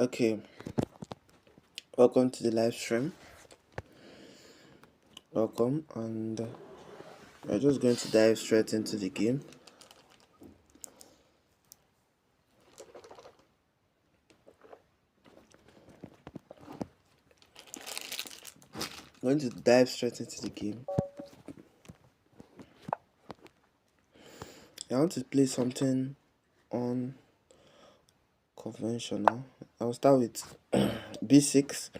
Okay, welcome to the live stream. Welcome, and we're just going to dive straight into the game. Going to dive straight into the game. I want to play something unconventional. I'll start with b6.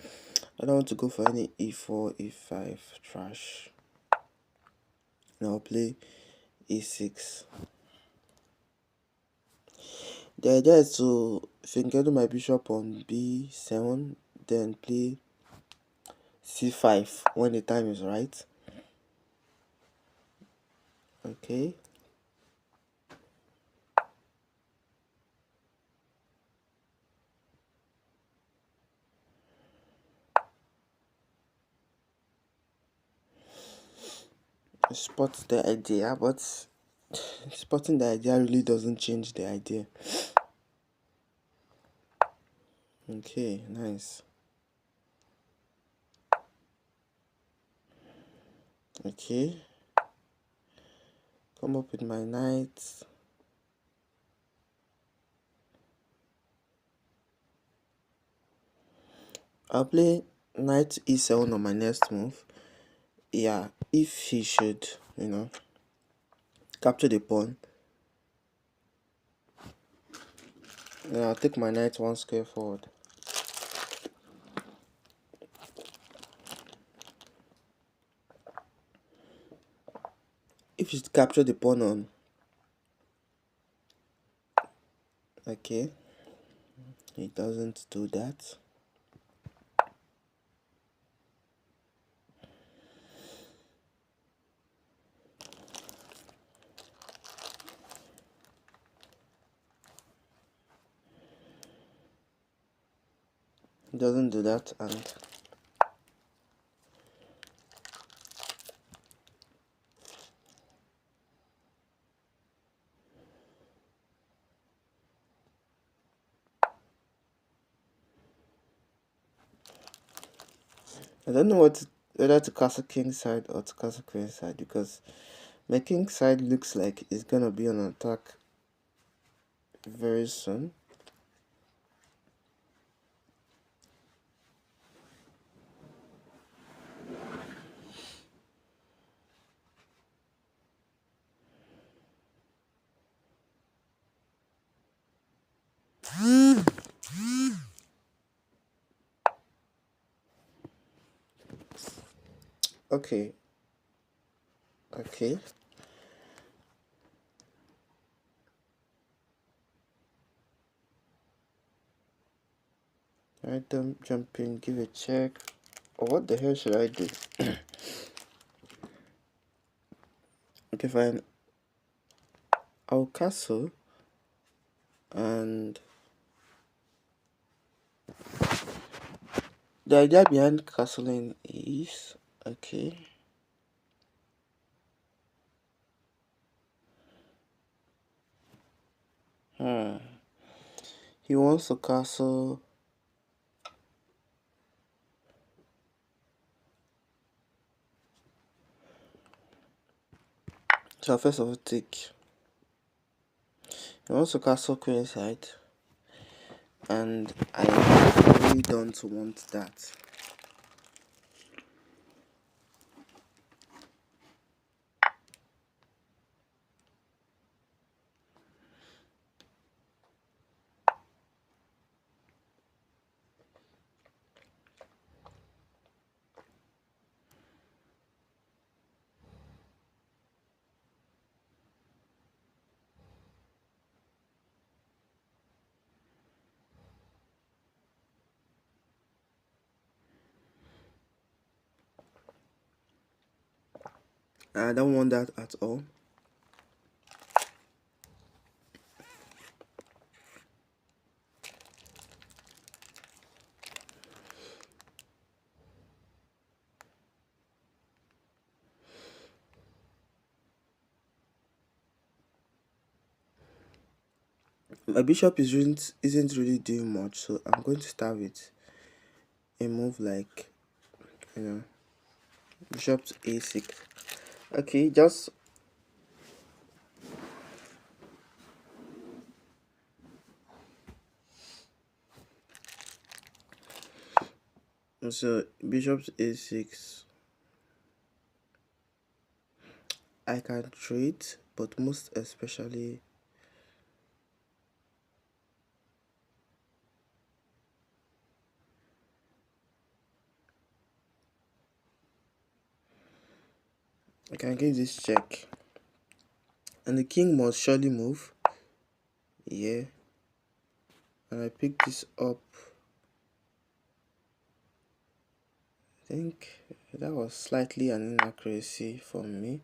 I don't want to go for any e4, e5 trash. Now I'll play e6. The idea is to finger my bishop on b7, then play c5 when the time is right. Okay. Spot the idea, but spotting the idea really doesn't change the idea. Okay, nice. Okay, come up with my knight. I'll play knight e7 on my next move. Yeah, if he should, capture the pawn, then I'll take my knight one square forward. If he should capture the pawn on, okay, he doesn't do that. He doesn't do that, and I don't know whether to castle king side or to castle queen side, because my king side looks like it's gonna be on attack very soon. Okay. Alright, don't jump in, give a check. Or what the hell should I do? Okay, fine. I'll castle, and the idea behind castling is okay. He wants to castle. So first of all, take. He wants to castle queen side, and I really don't want that. I don't want that at all. My bishop isn't really doing much, so I'm going to start with a move like, you know, bishop to a6. Okay, just so bishop to a6. I can trade, but most especially I can give this check, and the king must surely move. Yeah, and I pick this up. I think that was slightly an inaccuracy for me.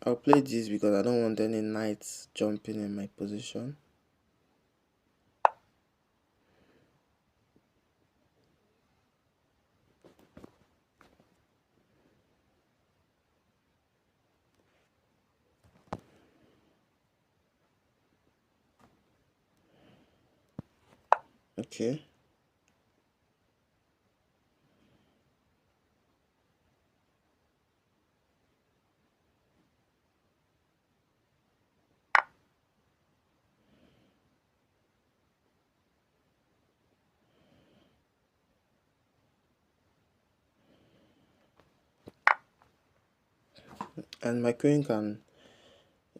I'll play this because I don't want any knights jumping in my position. Okay. And my queen can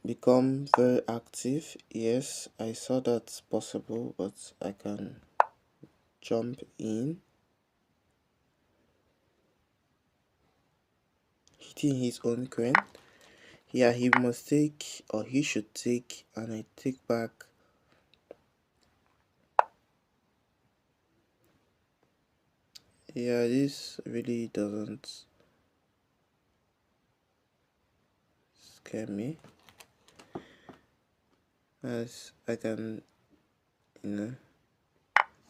become very active. Yes, I saw that's possible, but I can jump in, hitting his own queen. Yeah, he must take, or he should take, and I take back. Yeah, this really doesn't scare me, as I can,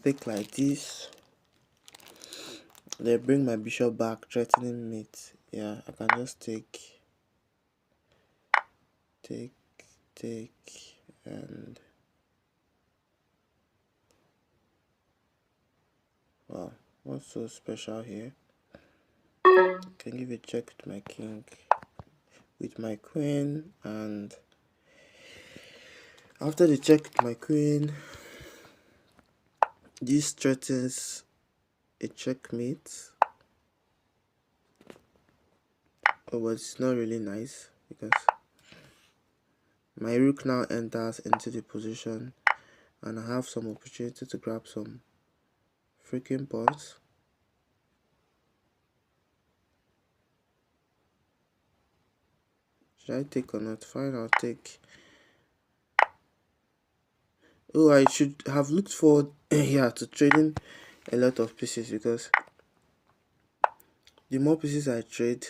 take like this. They bring my bishop back, threatening mate. Yeah, I can just take, and wow, what's so special here? Can give a check with my king, with my queen, and after the check with my queen, this threatens a checkmate. Oh, but it's not really nice because my rook now enters into the position and I have some opportunity to grab some freaking pawns. Should I take or not? Fine, I'll take. Oh, I should have looked forward yeah, to trading a lot of pieces, because the more pieces I trade,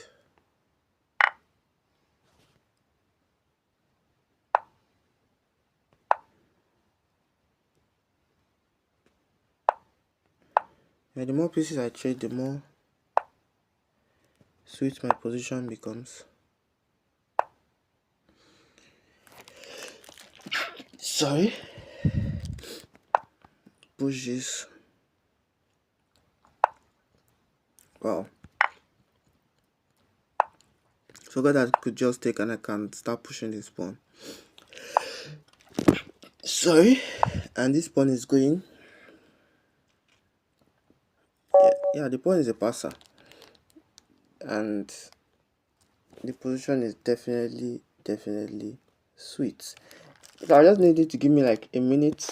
the more pieces I trade, the more sweet my position becomes. Sorry. Push this. Wow. Forgot that I could just take and I can start pushing this pawn. Sorry. And this pawn is going. Yeah, the pawn is a passer. And the position is definitely sweet. So I just needed to give me like a minute.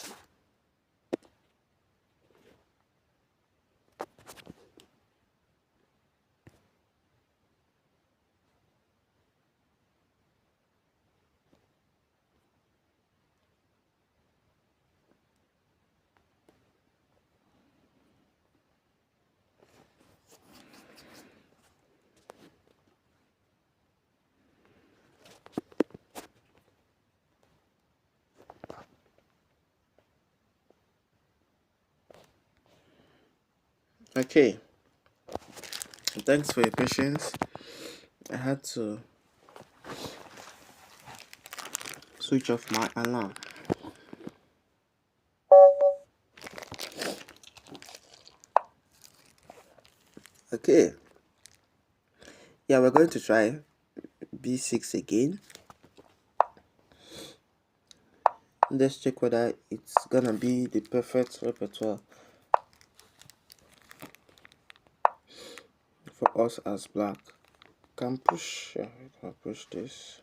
Okay. Thanks for your patience. I had to switch off my alarm. Okay, yeah, we're going to try b6 again. Let's check whether it's gonna be the perfect repertoire for us as black. Can push, yeah, we can push this.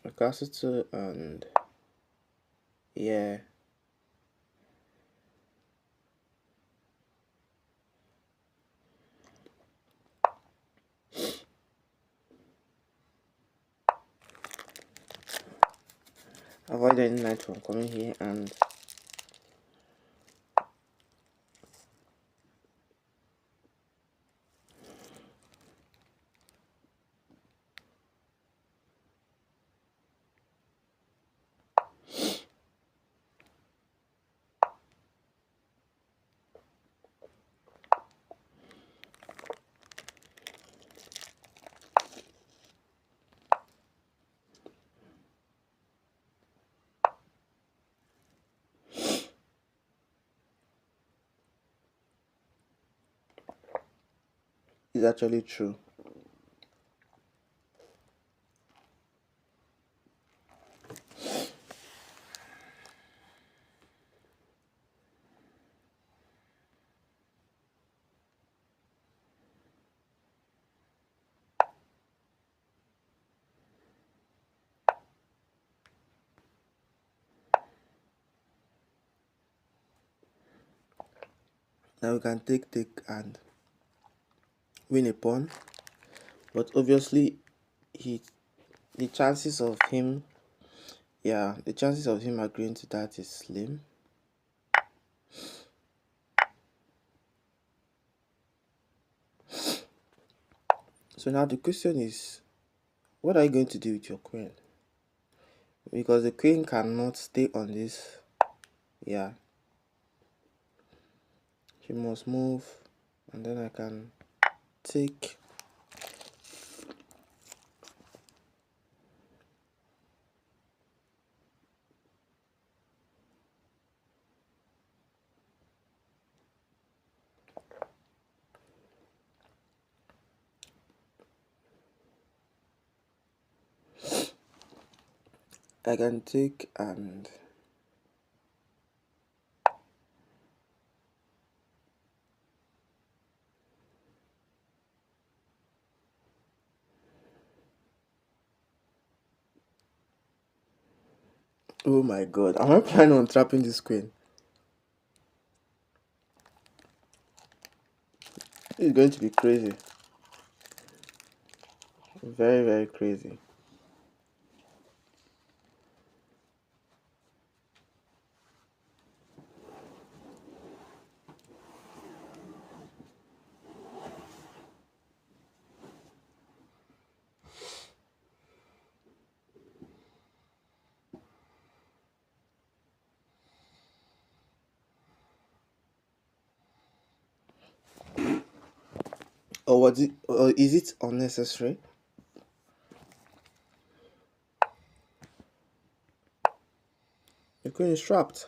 I castle 2 and yeah. Avoid any knight from coming here and it's actually true. Now we can take and win a pawn, but obviously the chances of him agreeing to that is slim. So now the question is, what are you going to do with your queen? Because the queen cannot stay on this. Yeah, she must move, and then I can take. I can take and oh my god, am I planning on trapping this queen? It's going to be crazy. Very, very crazy. Or is it unnecessary? The queen is trapped.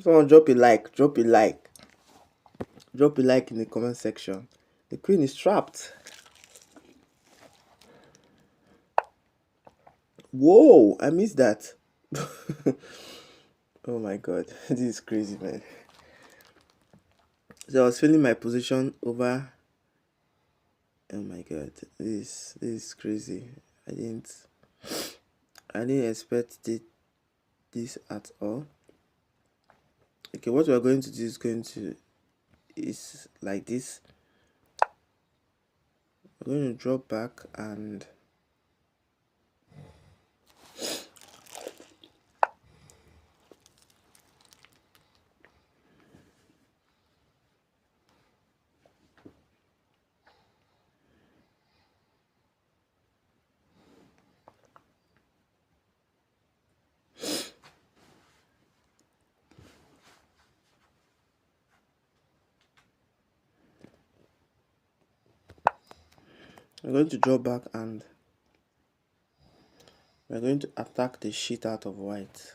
Someone drop a like in the comment section. The queen is trapped. Whoa, I missed that. Oh my god, this is crazy, man. So I was feeling my position over. Oh my god, this is crazy. I didn't expect this at all. Okay, what we're going to do is like this. We're going to drop back and I'm going to draw back and we're going to attack the shit out of white.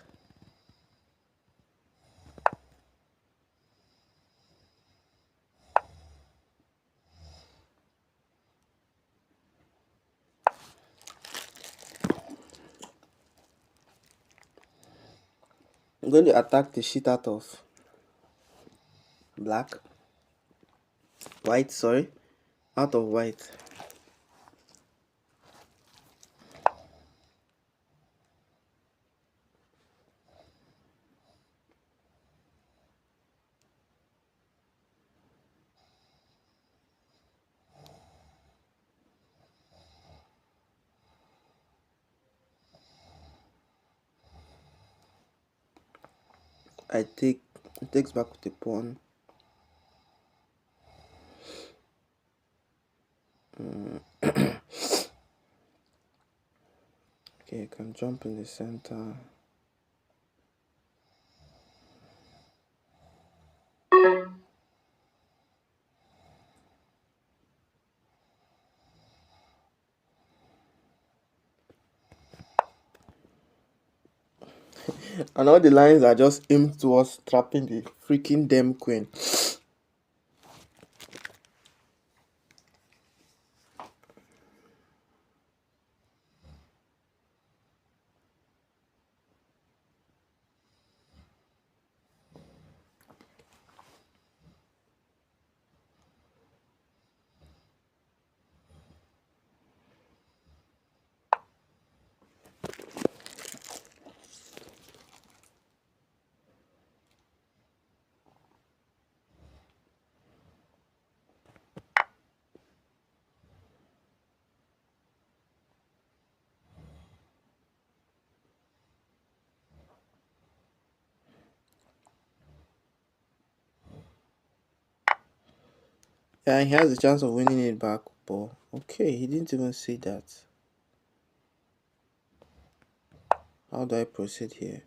I'm going to attack the shit out of white, out of white. It takes back with the pawn. Okay, you can jump in the center. And all the lines are just aimed towards trapping the freaking damn queen. Yeah, he has a chance of winning it back, but okay, he didn't even say that. How do I proceed here?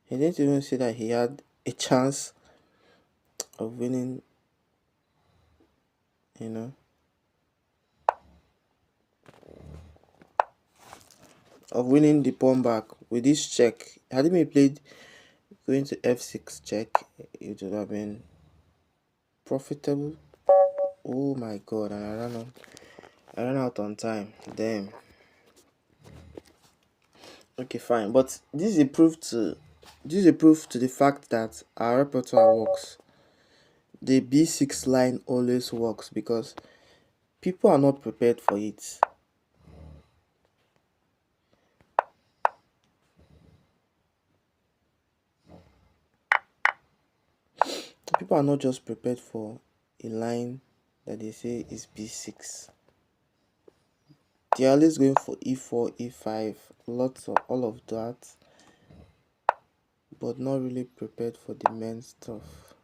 He didn't even say that he had a chance of winning, of winning the pawn back with this check. Had he been played going to f6 check, it would have been profitable. Oh my god, and I ran out on time. Damn. Okay, fine, but this is a proof to the fact that our repertoire works. The b6 line always works because people are not prepared for it. People are not just prepared for a line that they say is b6. They're always going for e4, e5, lots of all of that, but not really prepared for the main stuff.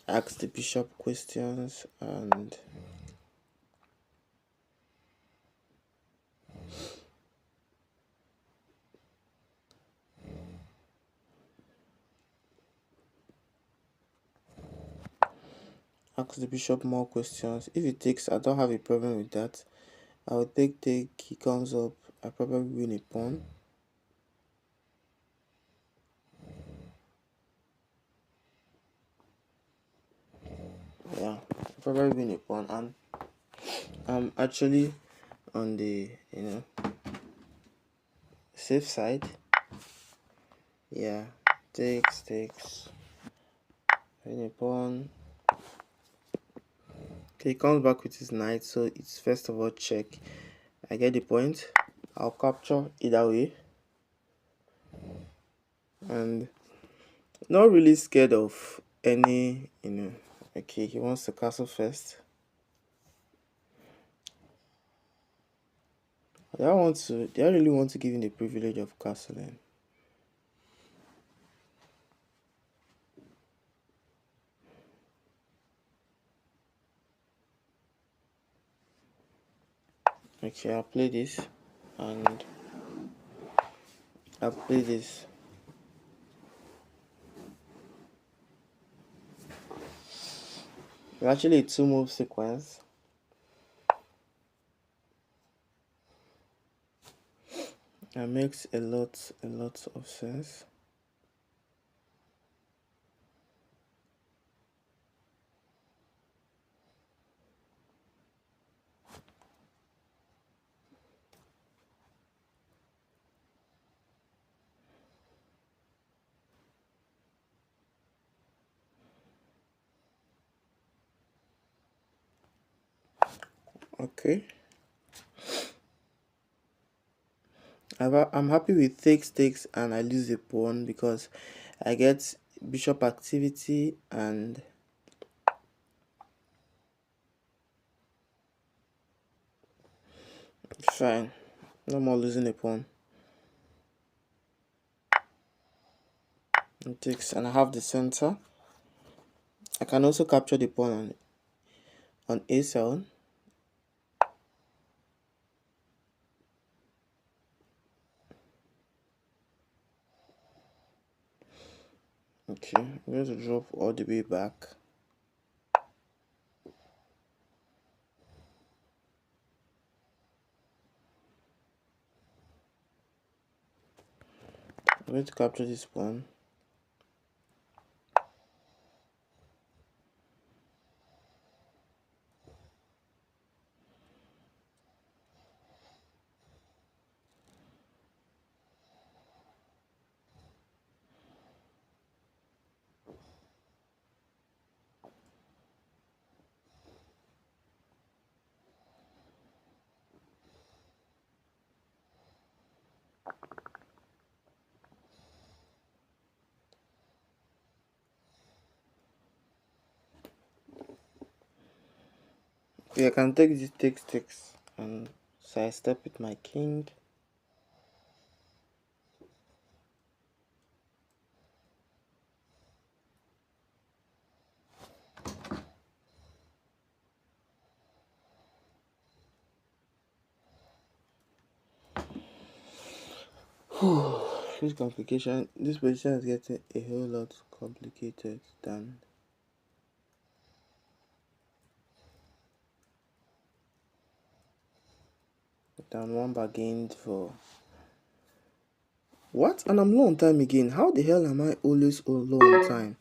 Ask the bishop questions and ask the bishop more questions. If it takes, I don't have a problem with that. I will take, he comes up, I probably win a pawn. Yeah, I probably win a pawn, and I'm actually on the safe side. Yeah, takes, win a pawn. Okay, he comes back with his knight, so it's first of all check. I get the point. I'll capture either way. And not really scared of any, okay, he wants to castle first. Do I really want to give him the privilege of castling? Okay, I'll play this and I'll play this. It's actually a 2-move sequence. That makes a lot of sense. Okay. I'm happy with takes and I lose a pawn because I get bishop activity and fine. No more losing a pawn. It takes and I have the center. I can also capture the pawn on a7. Okay, I'm going to drop all the way back. I'm going to capture this pawn. Yeah, I can take this takes and sidestep with my king. This complication, this position is getting a whole lot complicated than one bargained for. What? And I'm low on time again. How the hell am I always low on time?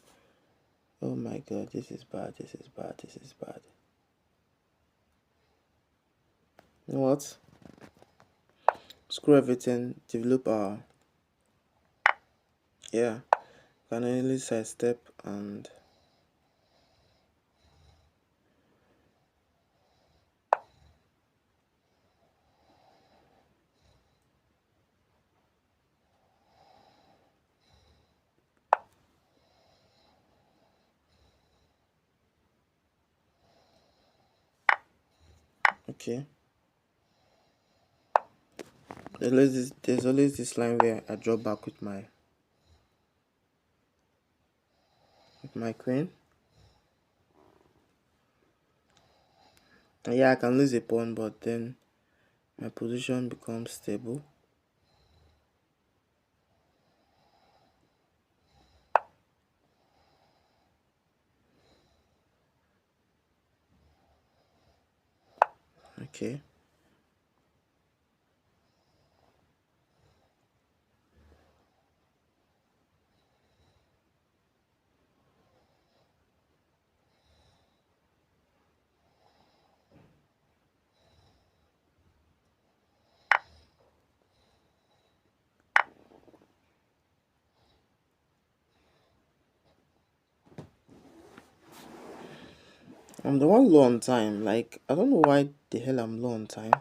Oh my god, this is bad, this is bad, this is bad. You know what? Screw everything, develop our... Yeah, can only sidestep and... Okay. There's always this line where I drop back with my queen. And yeah, I can lose a pawn, but then my position becomes stable. Okay. I'm the one low on time. Like, I don't know why the hell I'm low on time.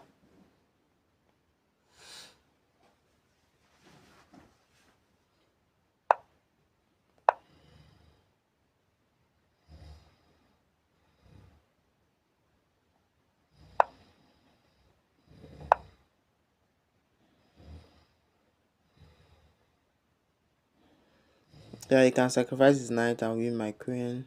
Yeah, he can sacrifice his knight and win my queen.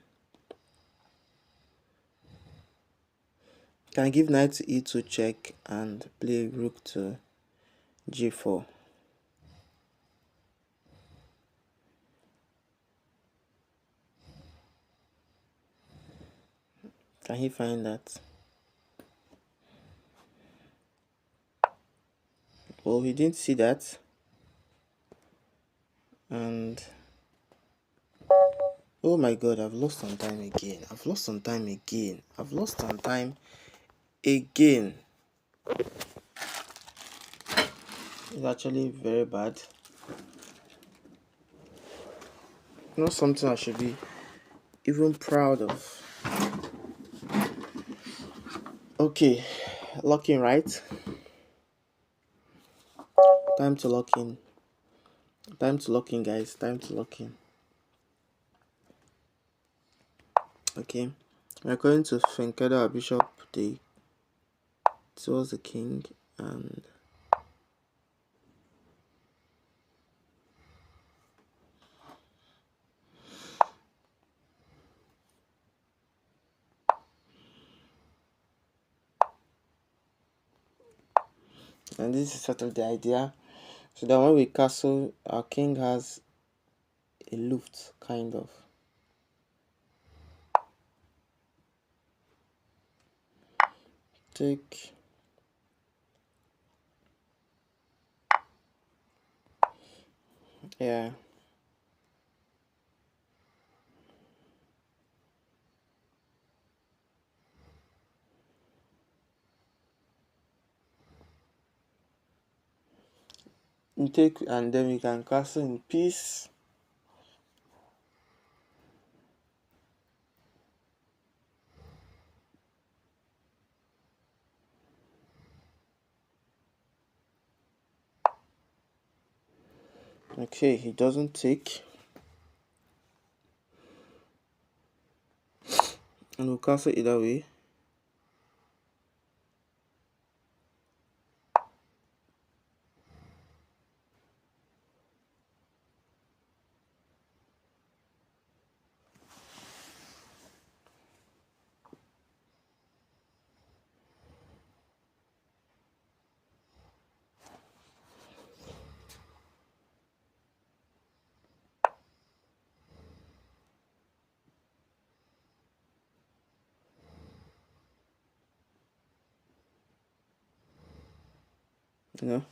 Can give knight to e2 check and play rook to g4. Can he find that? Well, he didn't see that. And oh my god, I've lost some time again. I've lost some time again. I've lost some time again. It's actually very bad. Not something I should be even proud of. Okay, locking, right? Time to lock in. Time to lock in, guys. Time to lock in. Okay, we're going to Fenkeda our bishop towards the king, and this is sort of the idea. So that when we castle, our king has a luft, kind of. Take. Yeah. You take, and then we can castle in peace. Okay, he doesn't take. And we'll castle either way. You know,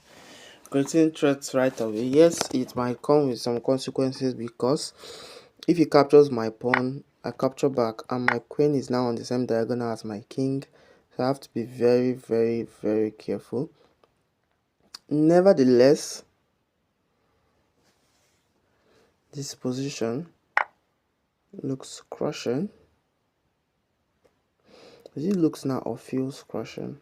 creating threats right away. Yes, it might come with some consequences, because if he captures my pawn, I capture back, and my queen is now on the same diagonal as my king. So I have to be very, very, very careful. Nevertheless, this position looks crushing. It looks now or feels crushing.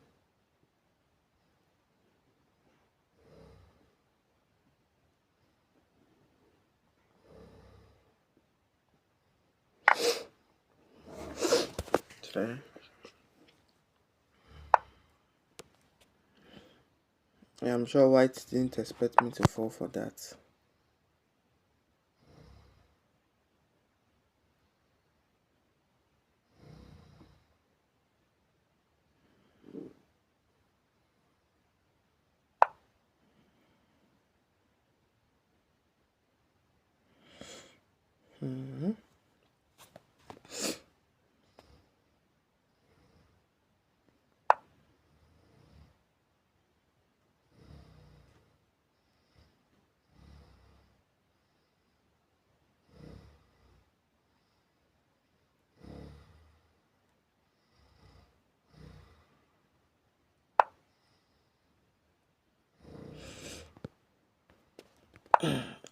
Okay. Yeah, I'm sure white didn't expect me to fall for that.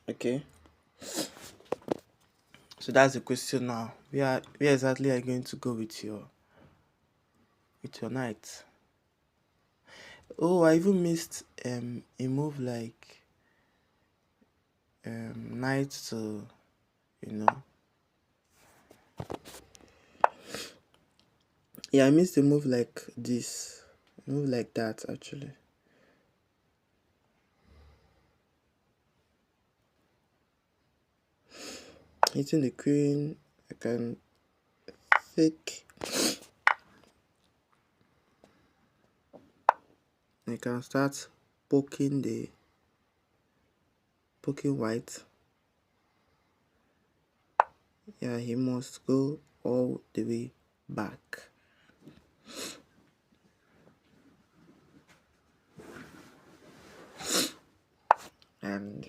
Okay. So that's the question now. Where exactly are you going to go with your knight? Oh, I even missed a move like knight to, you know. Yeah, I missed a move like this. A move like that actually. Hitting the queen, I can take. I can start poking white. Yeah, he must go all the way back. And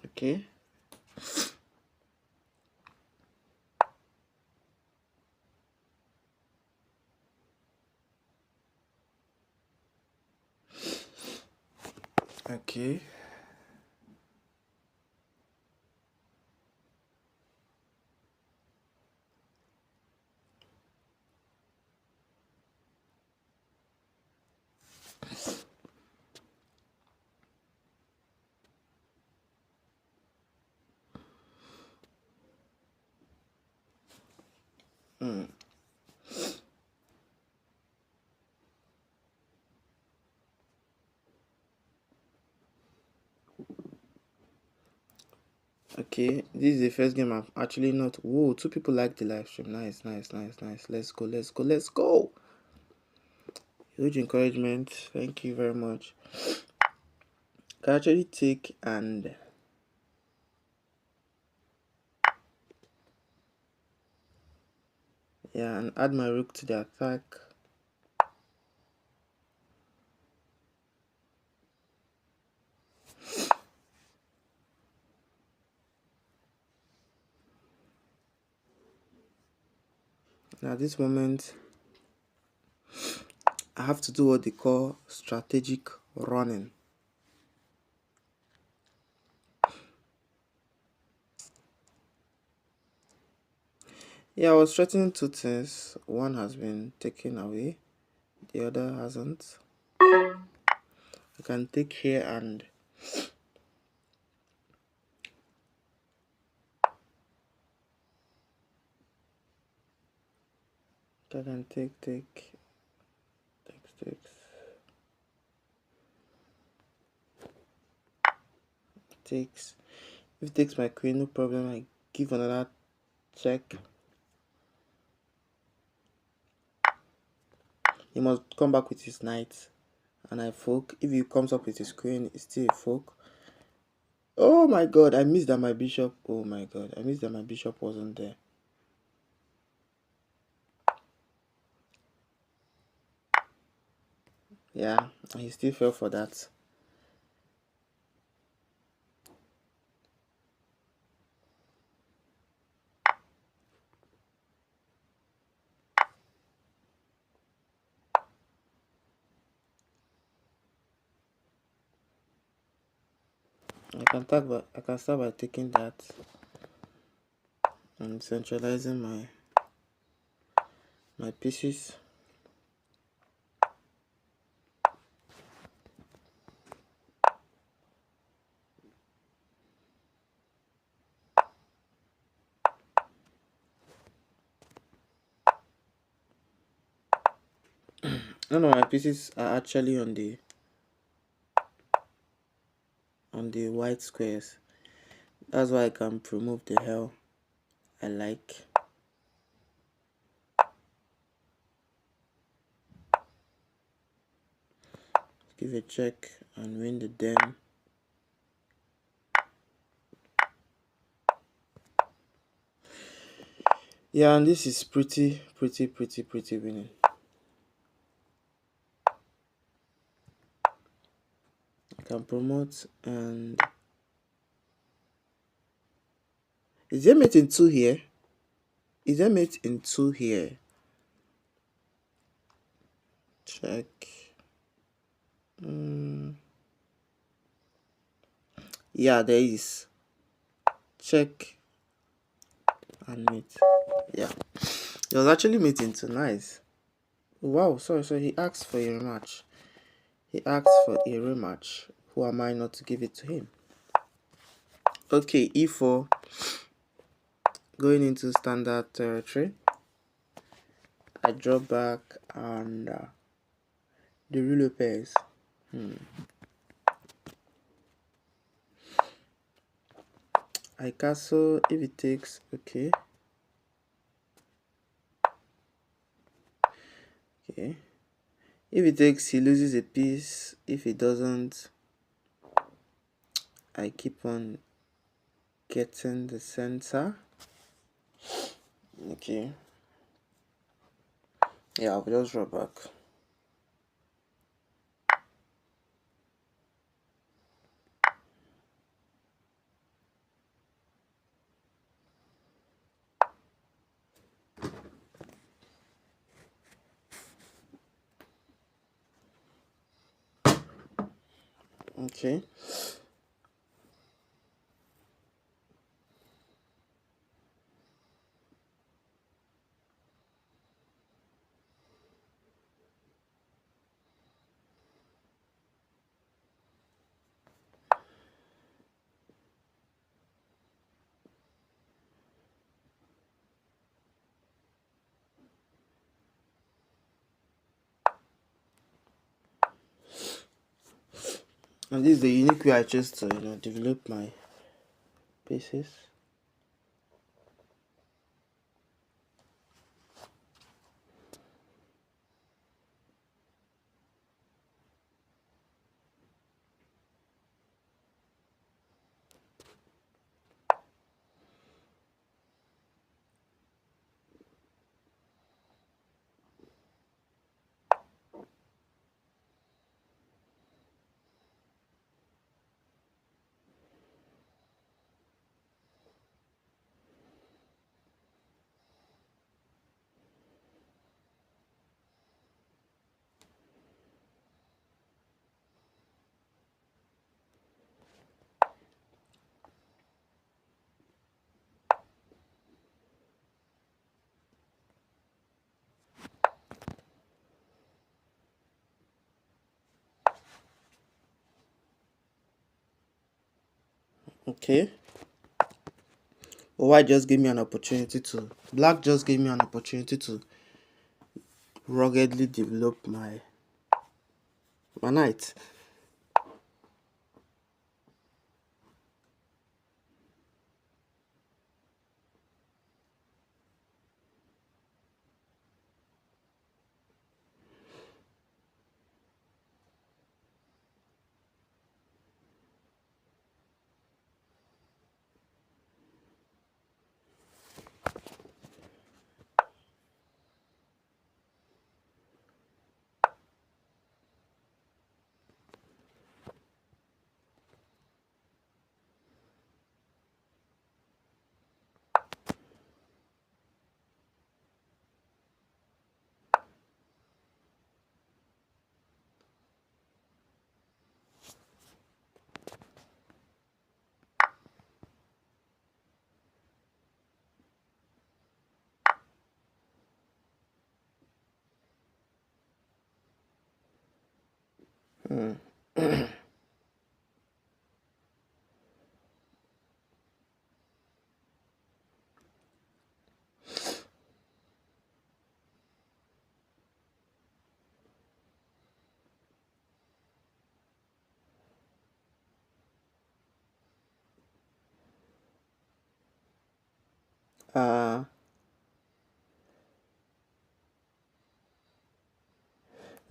okay. Okay. Mm. Okay, this is the first game I've actually not. Whoa, two people like the live stream. Nice, nice, nice, nice. Let's go, let's go, let's go. Huge encouragement. Thank you very much. Can actually take and yeah, and add my rook to the attack. Now, at this moment, I have to do what they call strategic running. Yeah, I was threatening two things. One has been taken away, the other hasn't. I can take here and I can take, takes. Takes. If it takes my queen, no problem. I give another check. He must come back with his knight, and I fork. If he comes up with his queen, it's still a fork. Oh my god, I missed that my bishop. Oh my god, I missed that my bishop wasn't there. Yeah, and he still fell for that. I can start by taking that and centralizing my pieces. None of my pieces are actually on the white squares. That's why I can remove the hell I like. Give a check and win the dam. Yeah, and this is pretty winning. I can promote, and is there mate in 2 here? Is there mate in 2 here? Check. Yeah, there is. Check and mate. Yeah, it was actually mating too. Nice. Wow, sorry, he asked for a rematch. Who am I not to give it to him? Okay, e4, going into standard territory. I draw back and the ruler pairs. I castle if it takes. Okay. Okay. If it takes, he loses a piece. If it doesn't, I keep on getting the center. Okay. Yeah, I'll just draw back. Okay. And this is the unique way I chose to, develop my pieces. Okay. White just gave me an opportunity to. Black just gave me an opportunity to ruggedly develop my knight.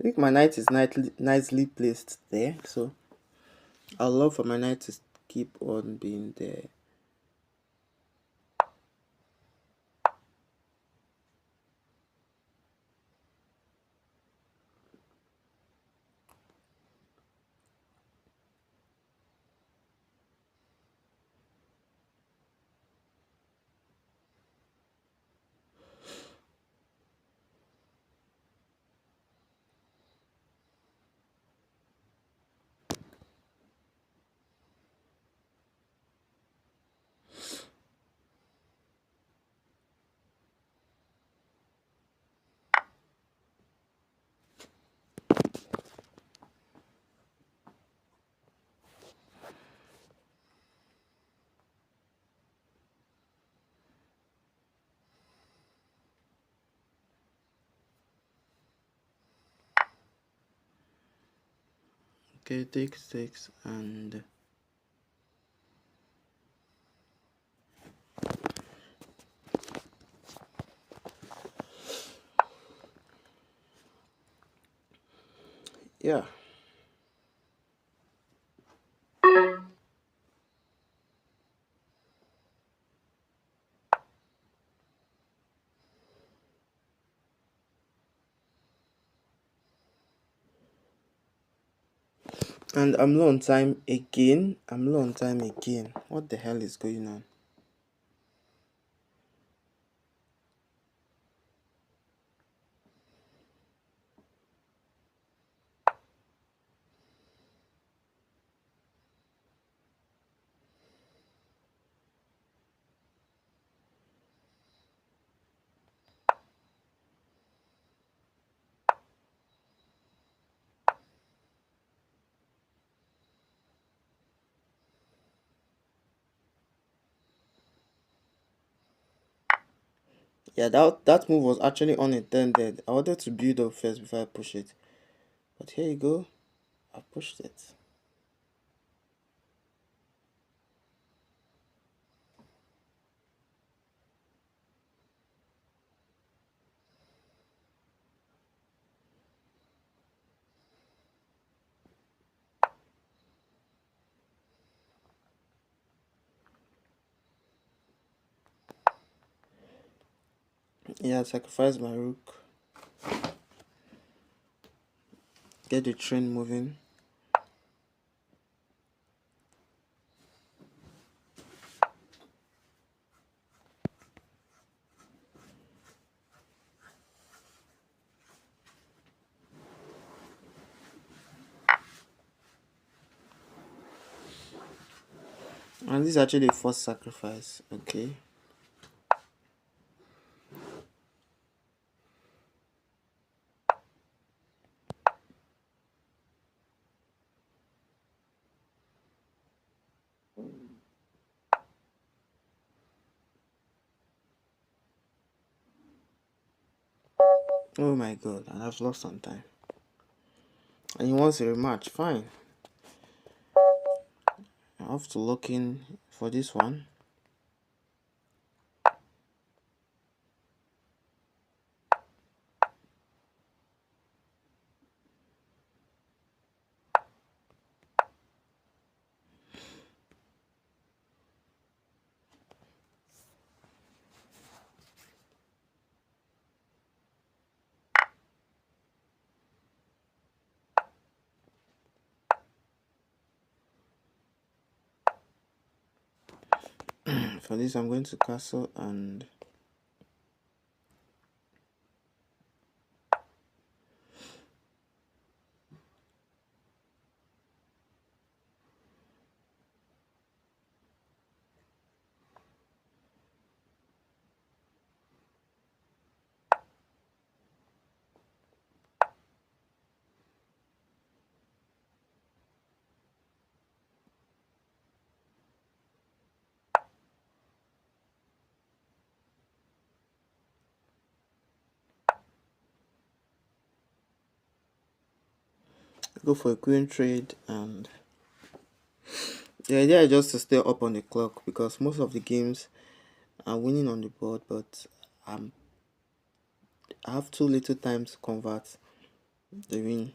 I think my knight is nicely placed there, so I'd love for my knight to keep on being there. Okay, takes and yeah. And I'm low on time again. What the hell is going on? Yeah, that move was actually unintended. I wanted to build up first before I push it. But here you go. I pushed it. Yeah, sacrifice my rook. Get the train moving. And this is actually a forced sacrifice. Okay. Oh my god, and I've lost some time. And he wants a rematch. Fine. I have to lock in for this one. For this, I'm going to castle and go for a queen trade. And the idea is just to stay up on the clock because most of the games I'm winning on the board, but I have too little time to convert the win.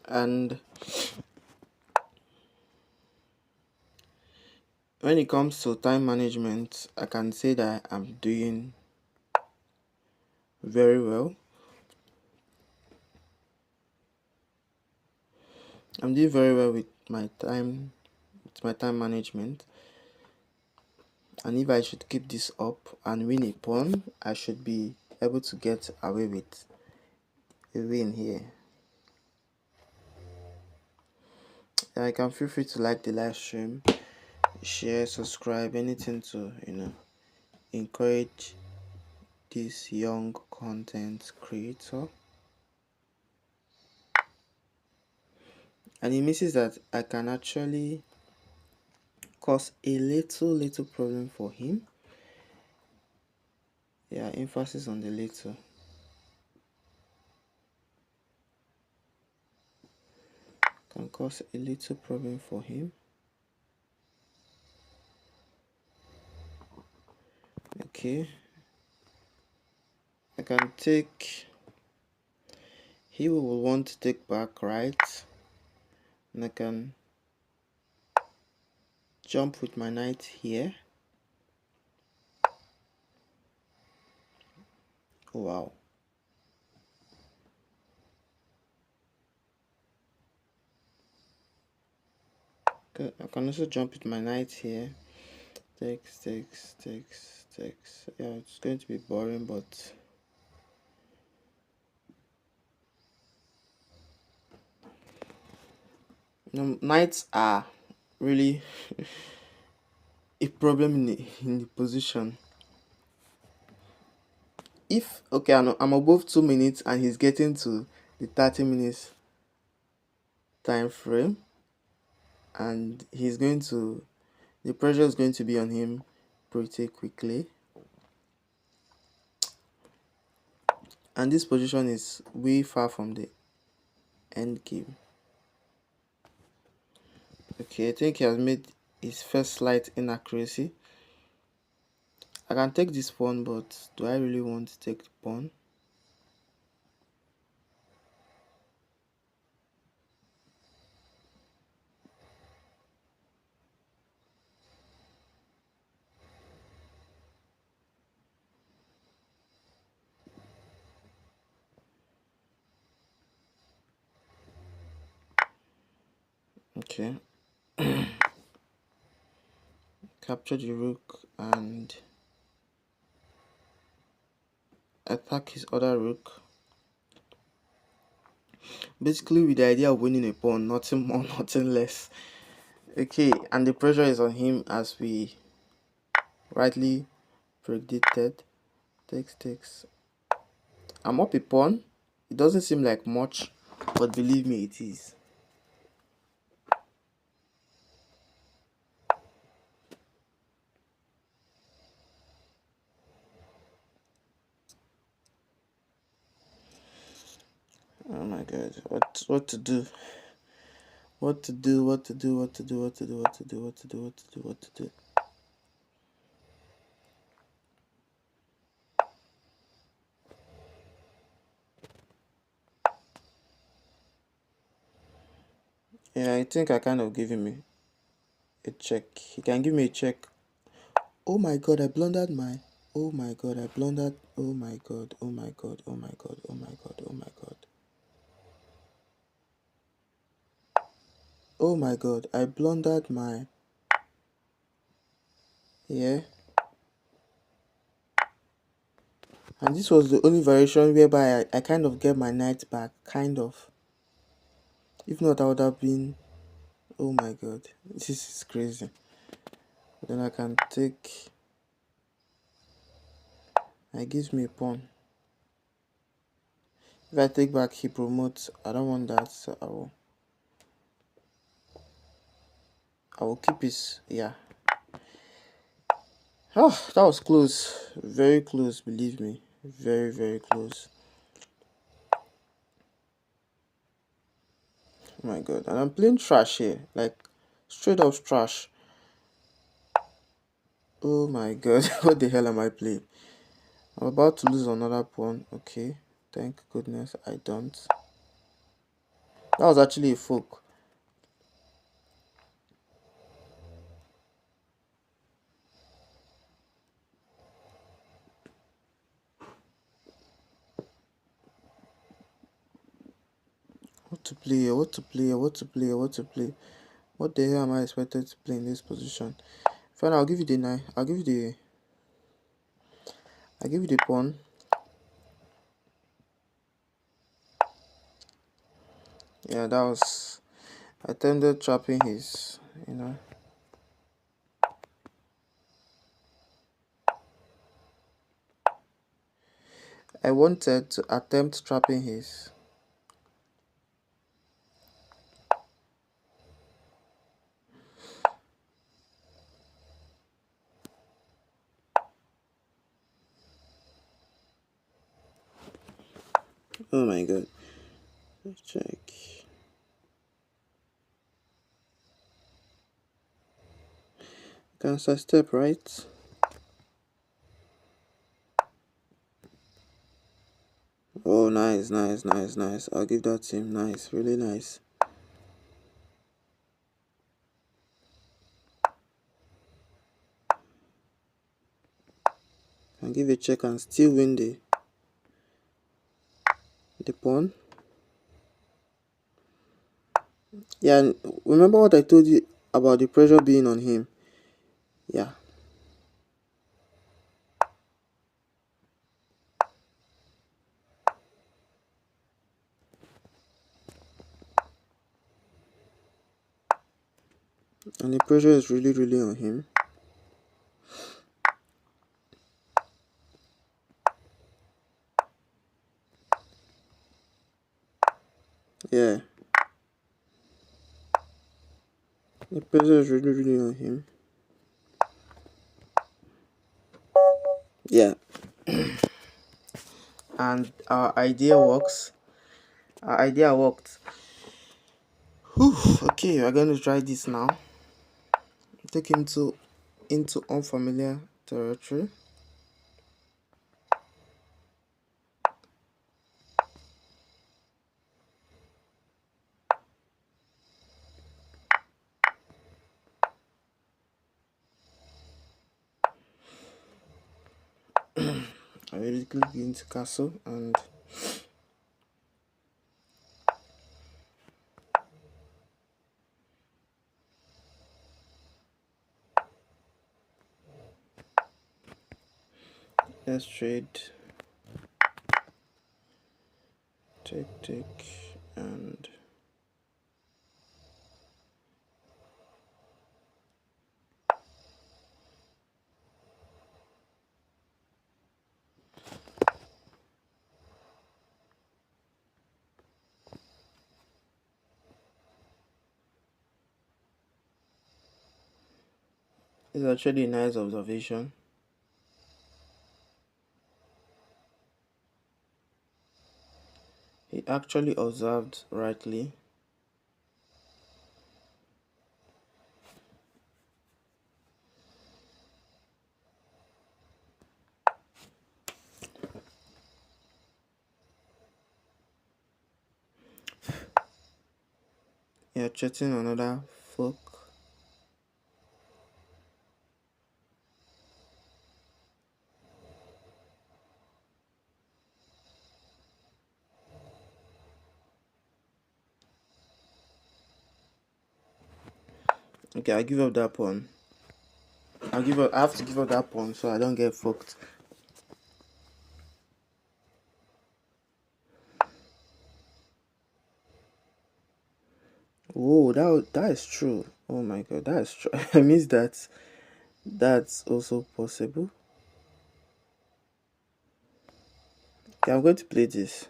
And when it comes to time management, I can say that I'm doing very well. I'm doing very well with my time management. And if I should keep this up and win a pawn, I should be able to get away with a win here. And I can feel free to like the live stream, share, subscribe, anything to encourage this young content creator. And it means that I can actually cause a little problem for him. Yeah, emphasis on the little. Can cause a little problem for him. Okay. I can take. He will want to take back right. And I can jump with my knight here. Oh, wow. Okay, I can also jump with my knight here. Takes. Yeah, it's going to be boring, but knights are really a problem in the position. If okay, I'm above 2 minutes and he's getting to the 30 minutes time frame, and the pressure is going to be on him pretty quickly. And this position is way far from the end game. Okay, I think he has made his first slight inaccuracy. I can take this pawn, but do I really want to take the pawn? Okay. Capture the rook and attack his other rook. Basically with the idea of winning a pawn, nothing more, nothing less. Okay, and the pressure is on him as we rightly predicted. Takes. I'm up a pawn. It doesn't seem like much, but believe me, it is. Oh my god, what to do? What to do? Yeah, I think I kind of give him a check. He can give me a check. Oh my god, I blundered my. Oh my god, I blundered. Oh my god, oh my god, oh my god, oh my god, oh my god. Oh my god, I blundered my. Yeah. And this was the only variation whereby I kind of get my knight back. Kind of. If not, I would have been. Oh my god, this is crazy. Then I can take. It gives me a pawn. If I take back, he promotes. I don't want that, so I will keep his. Yeah. Oh, that was close. Very close, believe me. Very close. Oh my god. And I'm playing trash here. Like, straight up trash. Oh my god. What the hell am I playing? I'm about to lose another pawn. Okay. Thank goodness I don't. That was actually a fork. What to play here? What to play here? What to play here? What to play? What the hell am I expected to play in this position? Fine, I'll give you the knight. I'll give you the pawn. Yeah, that was I attempted trapping his, I wanted to attempt trapping his. Oh my god. Let's check. Cancel step, right? Oh, nice, nice, nice, nice. I'll give that to him. Nice, really nice. Can give a check and still win the pawn. Yeah, and remember what I told you about the pressure being on him? Yeah. And the pressure is really, really on him. Yeah. The pressure is really, really on him. Yeah. And our idea works. Our idea worked. Whew. Okay, we're going to try this now. Take him into unfamiliar territory. I really click into castle and let's trade. Take and it's actually a nice observation. He actually observed rightly. Yeah, chatting another fork. Okay, I give up that pawn. I have to give up that pawn so I don't get fucked. Whoa, that is true. Oh my god, that is true. I miss that. That's also possible. Okay, I'm going to play this.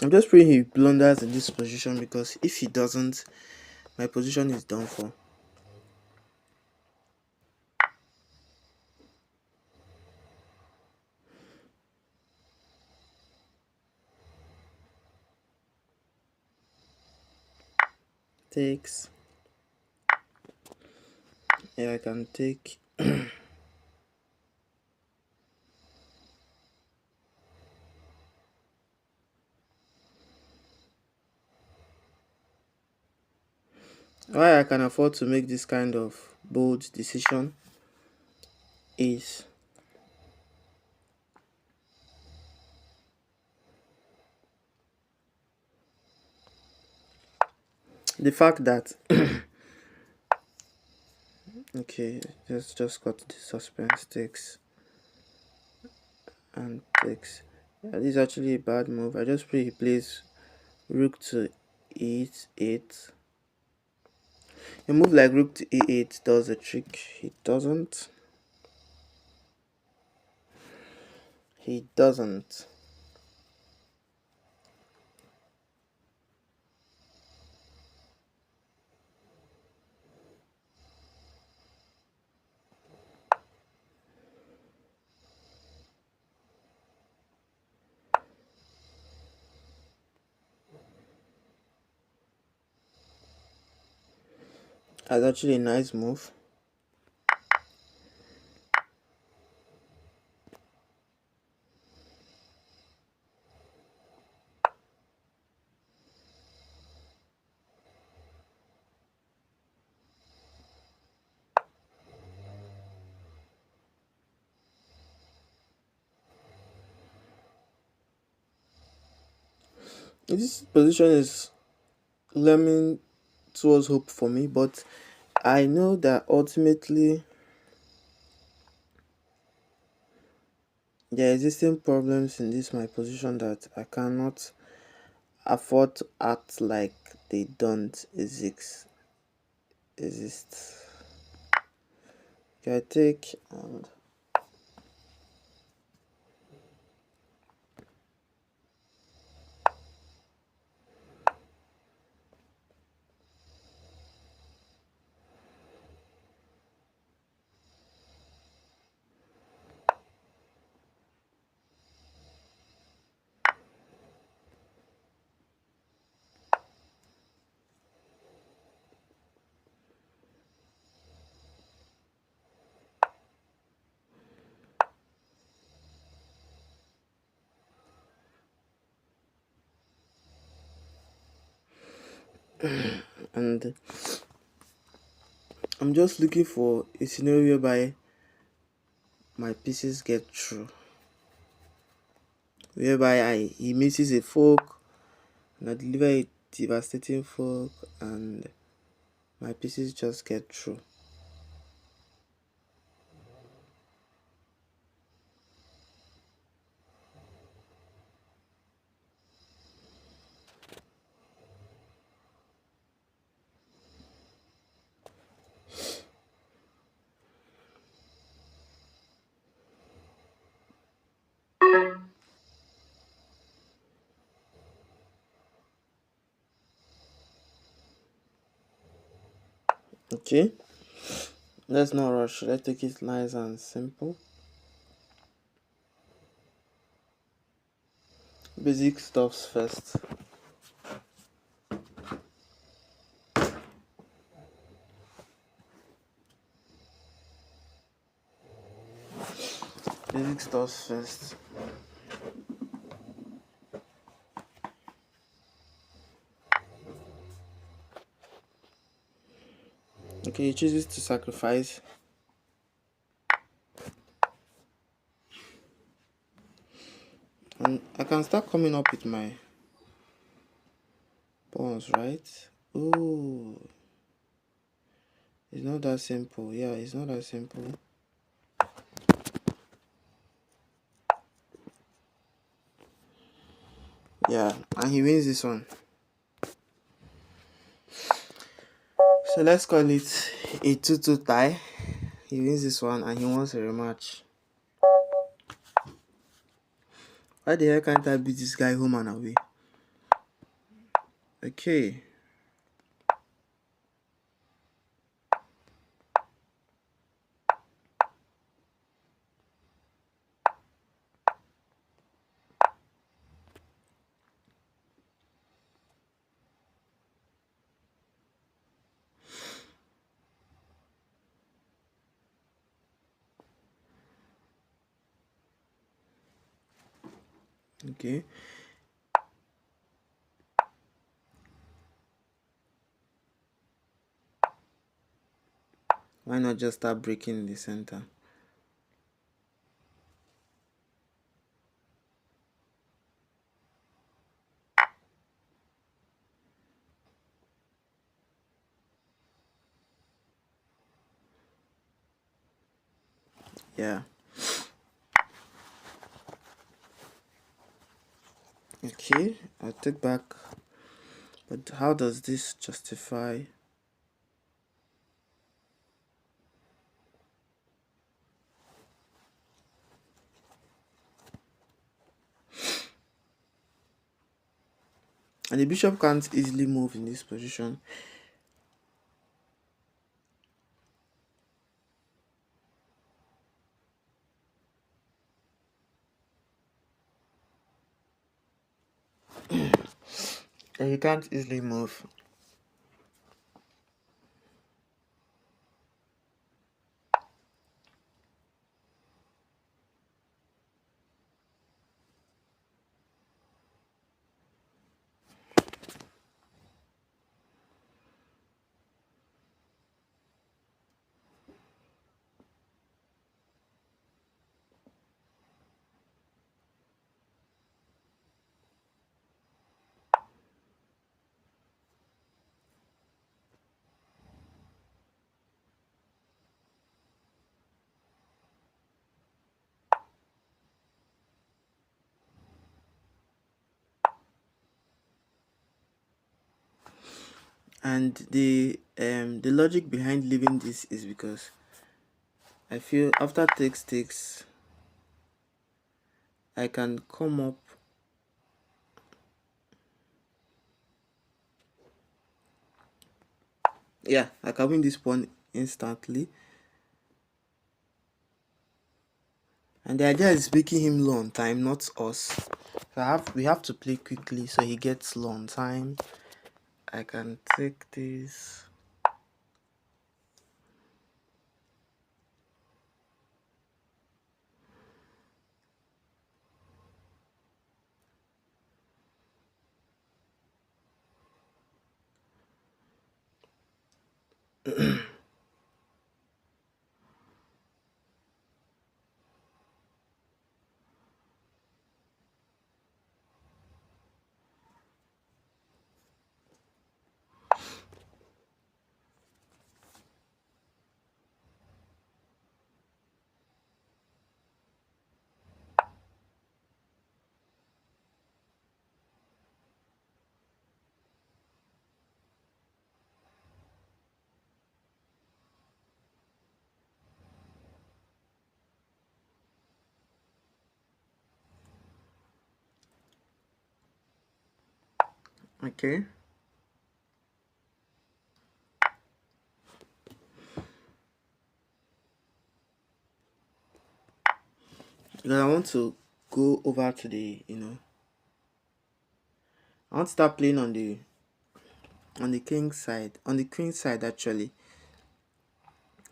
I'm just praying he blunders in this position, because if he doesn't, my position is done for. takes. Yeah, I can take. Why I can afford to make this kind of bold decision is the fact that okay, just got the suspense takes and takes. Yeah, this is actually a bad move. I just pray he plays rook to e8. A move like rook to e8 does a trick. He doesn't. He doesn't. That's actually a nice move. This position is leaning towards hope for me, but I know that ultimately there are existing problems in this my position that I cannot afford to act like they don't exist. Okay, I take and I'm just looking for a scenario whereby my pieces get through, whereby he misses a fork and I deliver a devastating fork and my pieces just get through. Okay, let's not rush. Let's take it nice and simple. Basic stuffs first. Basic stuffs first. Okay, he chooses to sacrifice. And I can start coming up with my pawns, right? Oh, it's not that simple. Yeah, it's not that simple. Yeah, and he wins this one. So let's call it a 2-2 tie. He wins this one and he wants a rematch. Why the hell can't I beat this guy home and away? Okay. Okay. Why not just start breaking in the center? Yeah. Okay, I take back. But how does this justify? And the bishop can't easily move in this position. And he can't easily move. And the logic behind leaving this is because I feel after takes I can come up. Yeah, I can win this pawn instantly. And the idea is making him low on time, not us. So we have to play quickly so he gets low on time. I can take this. Okay. Now I want to go over to I want to start playing on the king side, on the queen side actually.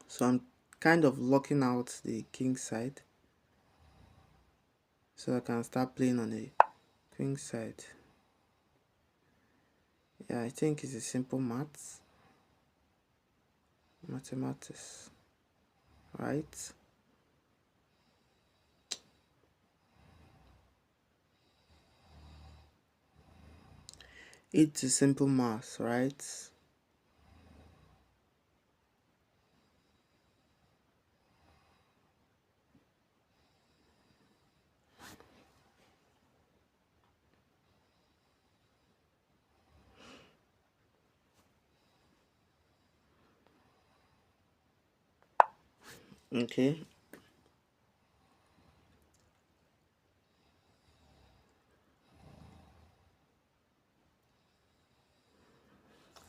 So I'm kind of locking out the king side so I can start playing on the queen side. Yeah, I think it's a simple mathematics, right? It's a simple math, right? Okay.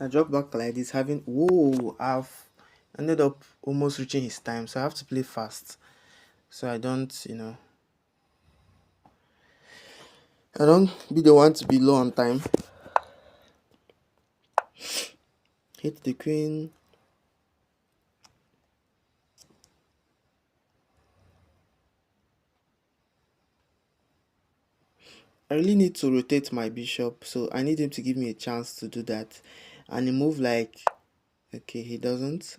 I drop back like this, having whoa, I've ended up almost reaching his time, so I have to play fast. So I don't be the one to be low on time. Hit the queen. I really need to rotate my bishop, so I need him to give me a chance to do that. And he move like, okay, he doesn't.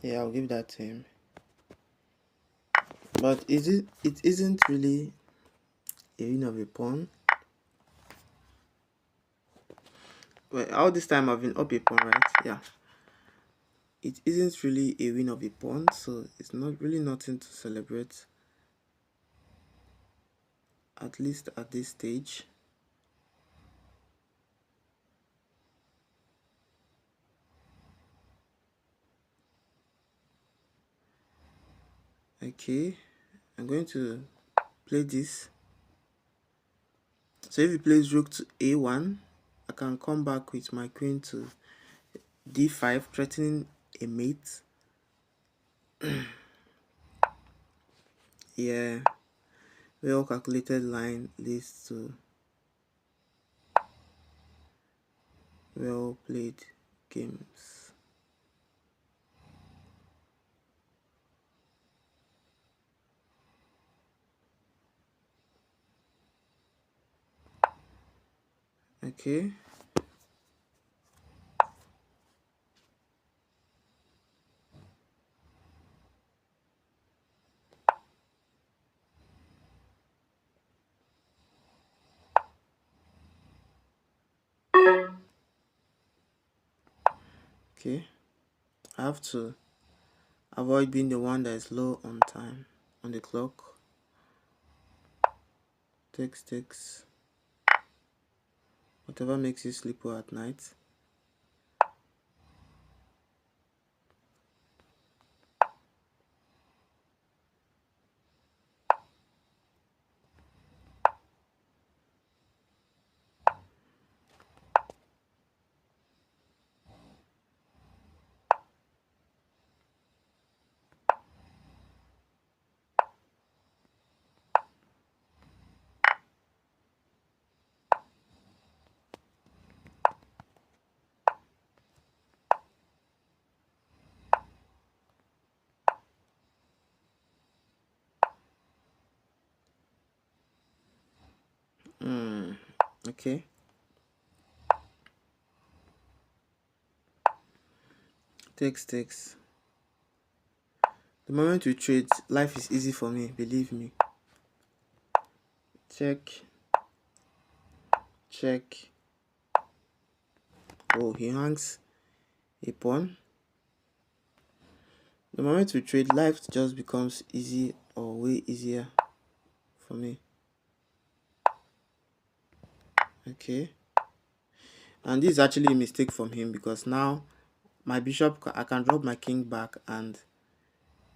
Yeah, I'll give that to him. But it isn't really a win of a pawn. Well, all this time I've been up a pawn, right? Yeah. It isn't really a win of a pawn, so it's not really nothing to celebrate. At least at this stage. Okay, I'm going to play this. So if he plays rook to a1, I can come back with my queen to d5, threatening a mate. Yeah, well calculated line leads to well played games. Okay. Okay, I have to avoid being the one that is low on time on the clock. Takes whatever makes you sleep well at night. Okay. Takes. The moment we trade, life is easy for me, believe me. Check. Oh, he hangs a pawn. The moment we trade, life just becomes easy or way easier for me. Okay. And this is actually a mistake from him because now my bishop, I can drop my king back and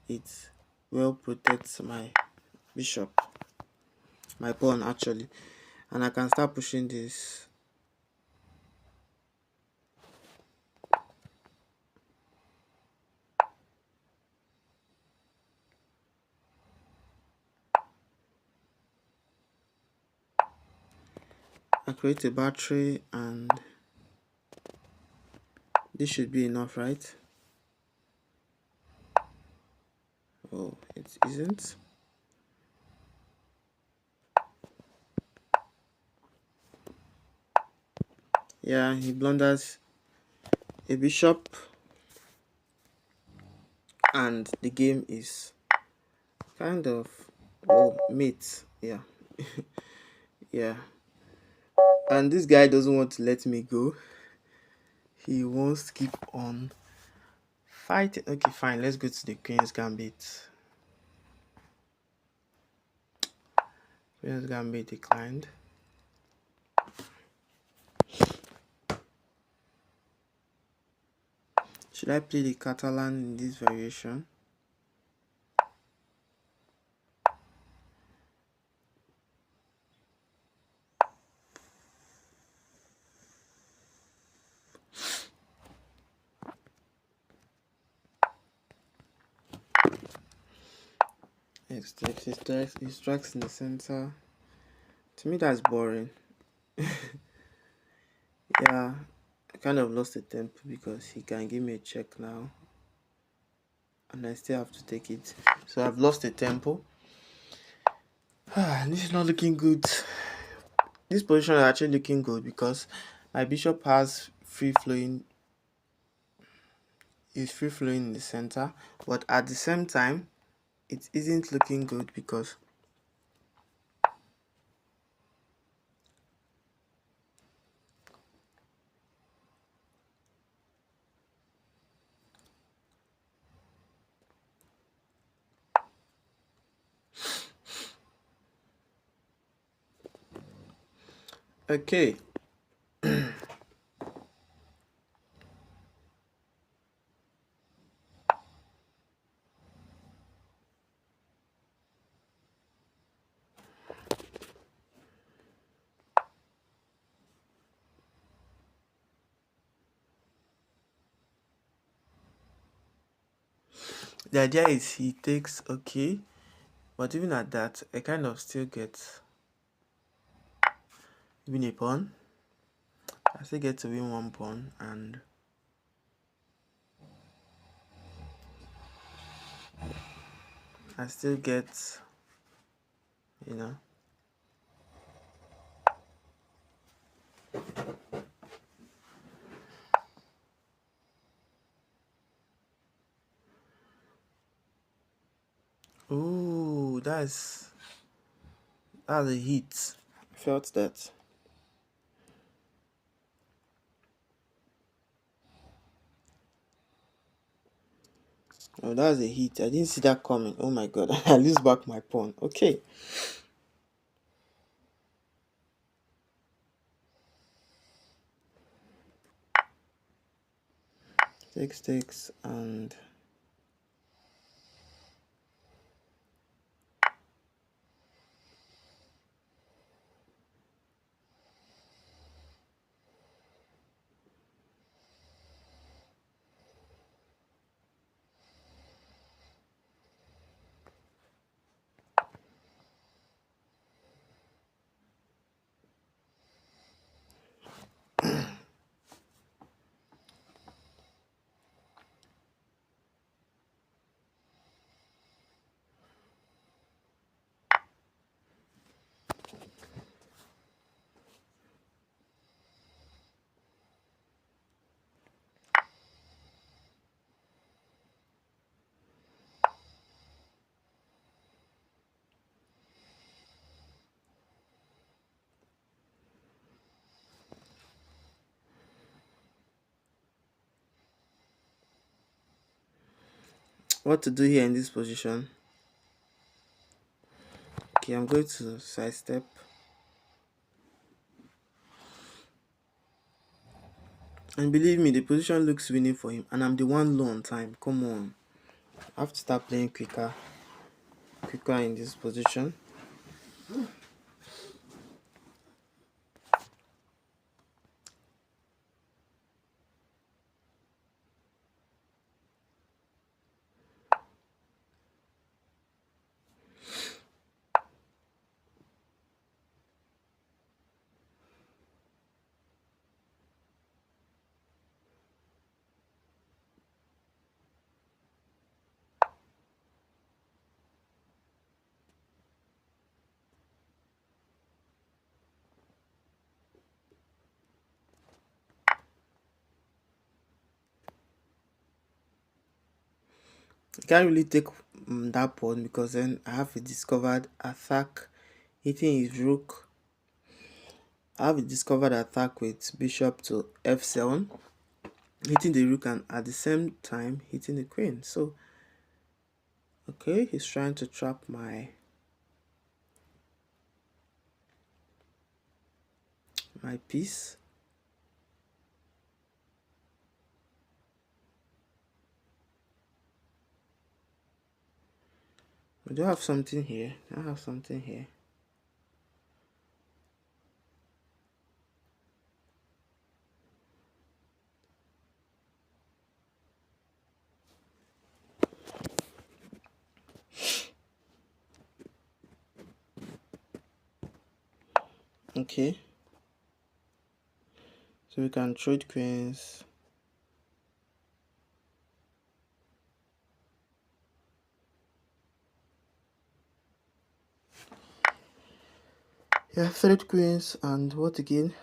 it well protects my bishop, my pawn actually, and I can start pushing this. I create a battery and this should be enough, right? Oh, it isn't. Yeah, he blunders a bishop and the game is kind of, oh, mate. Yeah. Yeah. And this guy doesn't want to let me go. He wants to keep on fighting. Okay, fine. Let's go to the Queen's Gambit. Queen's Gambit declined. Should I play the Catalan in this variation? He strikes in the center. To me, that's boring. Yeah, I kind of lost the tempo because he can give me a check now, and I still have to take it. So I've lost the tempo. This is not looking good. This position is actually looking good because my bishop has free flowing in the center, but at the same time, it isn't looking good because okay. The idea is he takes okay, but even at that, I kind of still get win a pawn. I still get to win one pawn, and I still get, you know. Ooh, that's a hit. I felt that. Oh, that's a hit. I didn't see that coming. Oh my god. I lose back my pawn. Okay. Takes, and what to do here in this position? Okay, I'm going to sidestep. And believe me, the position looks winning for him, and I'm the one low on time. Come on. I have to start playing quicker in this position. I can't really take that pawn because then I have a discovered attack hitting his rook. I have a discovered attack with bishop to f7, hitting the rook and at the same time hitting the queen. So, okay, he's trying to trap my piece. I do have something here. I have something here. Okay, so we can trade queens. Yeah, trade queens and what again?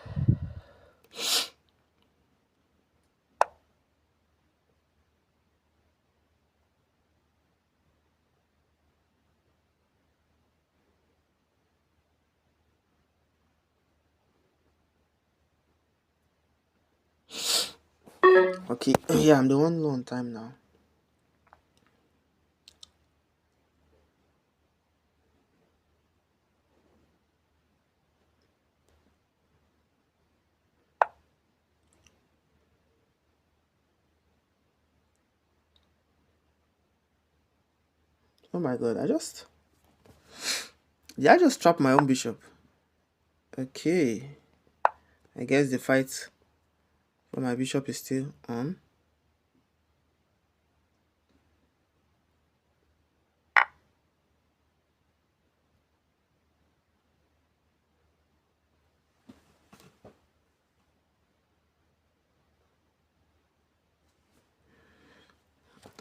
Okay, yeah, I'm the one low on time now. Oh my god, I just trapped my own bishop. Okay, I guess the fight for my bishop is still on.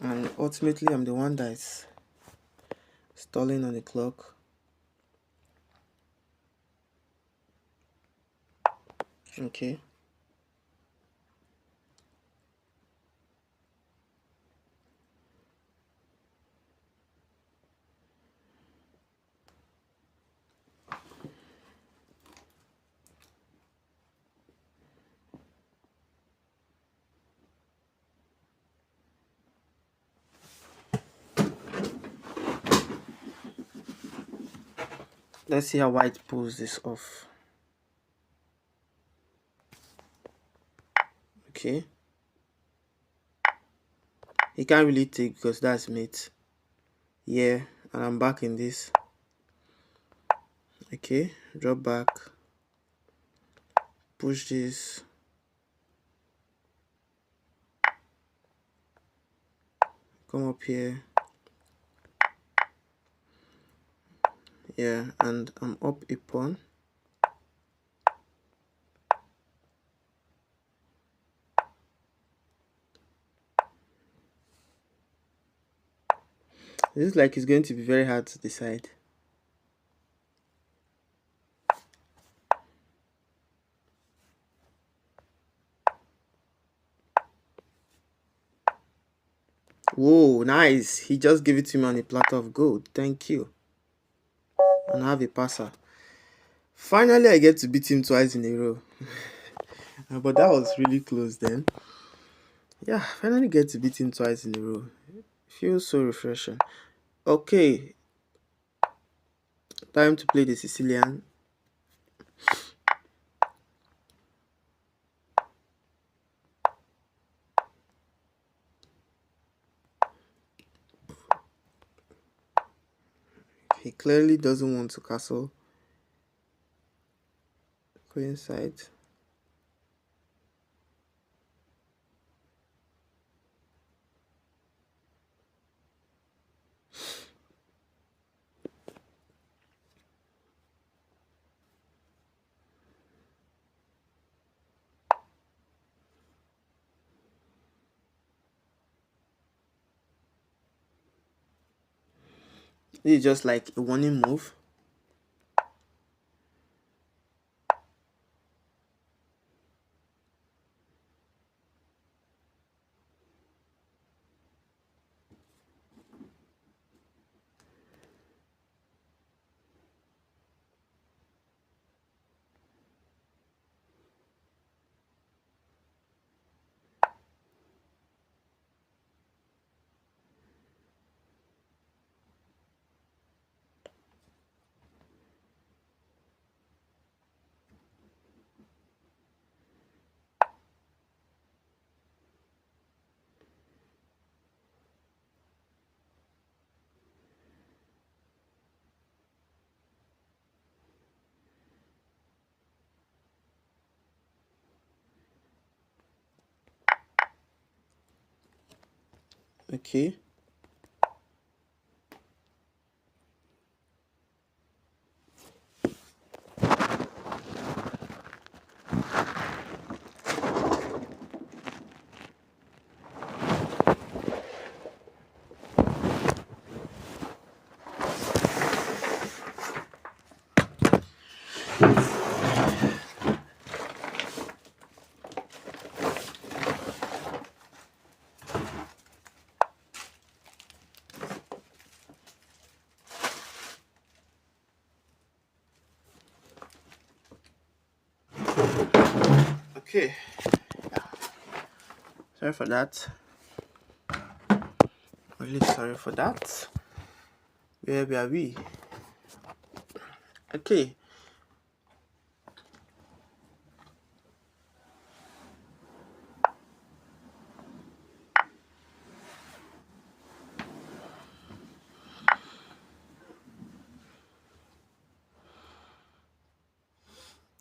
And ultimately, I'm the one that is stalling on the clock. Okay. Let's see how white pulls this off. Okay. He can't really take because that's mate. Yeah, and I'm back in this. Okay, drop back. Push this. Come up here. Yeah, and I'm up a pawn. This is like it's going to be very hard to decide. Whoa, nice. He just gave it to me on a platter of gold. Thank you. And I have a passer. Finally, I get to beat him twice in a row. But that was really close then. Yeah, finally get to beat him twice in a row. Feels so refreshing. Okay, time to play the Sicilian. He clearly doesn't want to castle queen side. This is just like a warning move. Okay. Okay. Sorry for that. Really sorry for that. Where are we? Okay.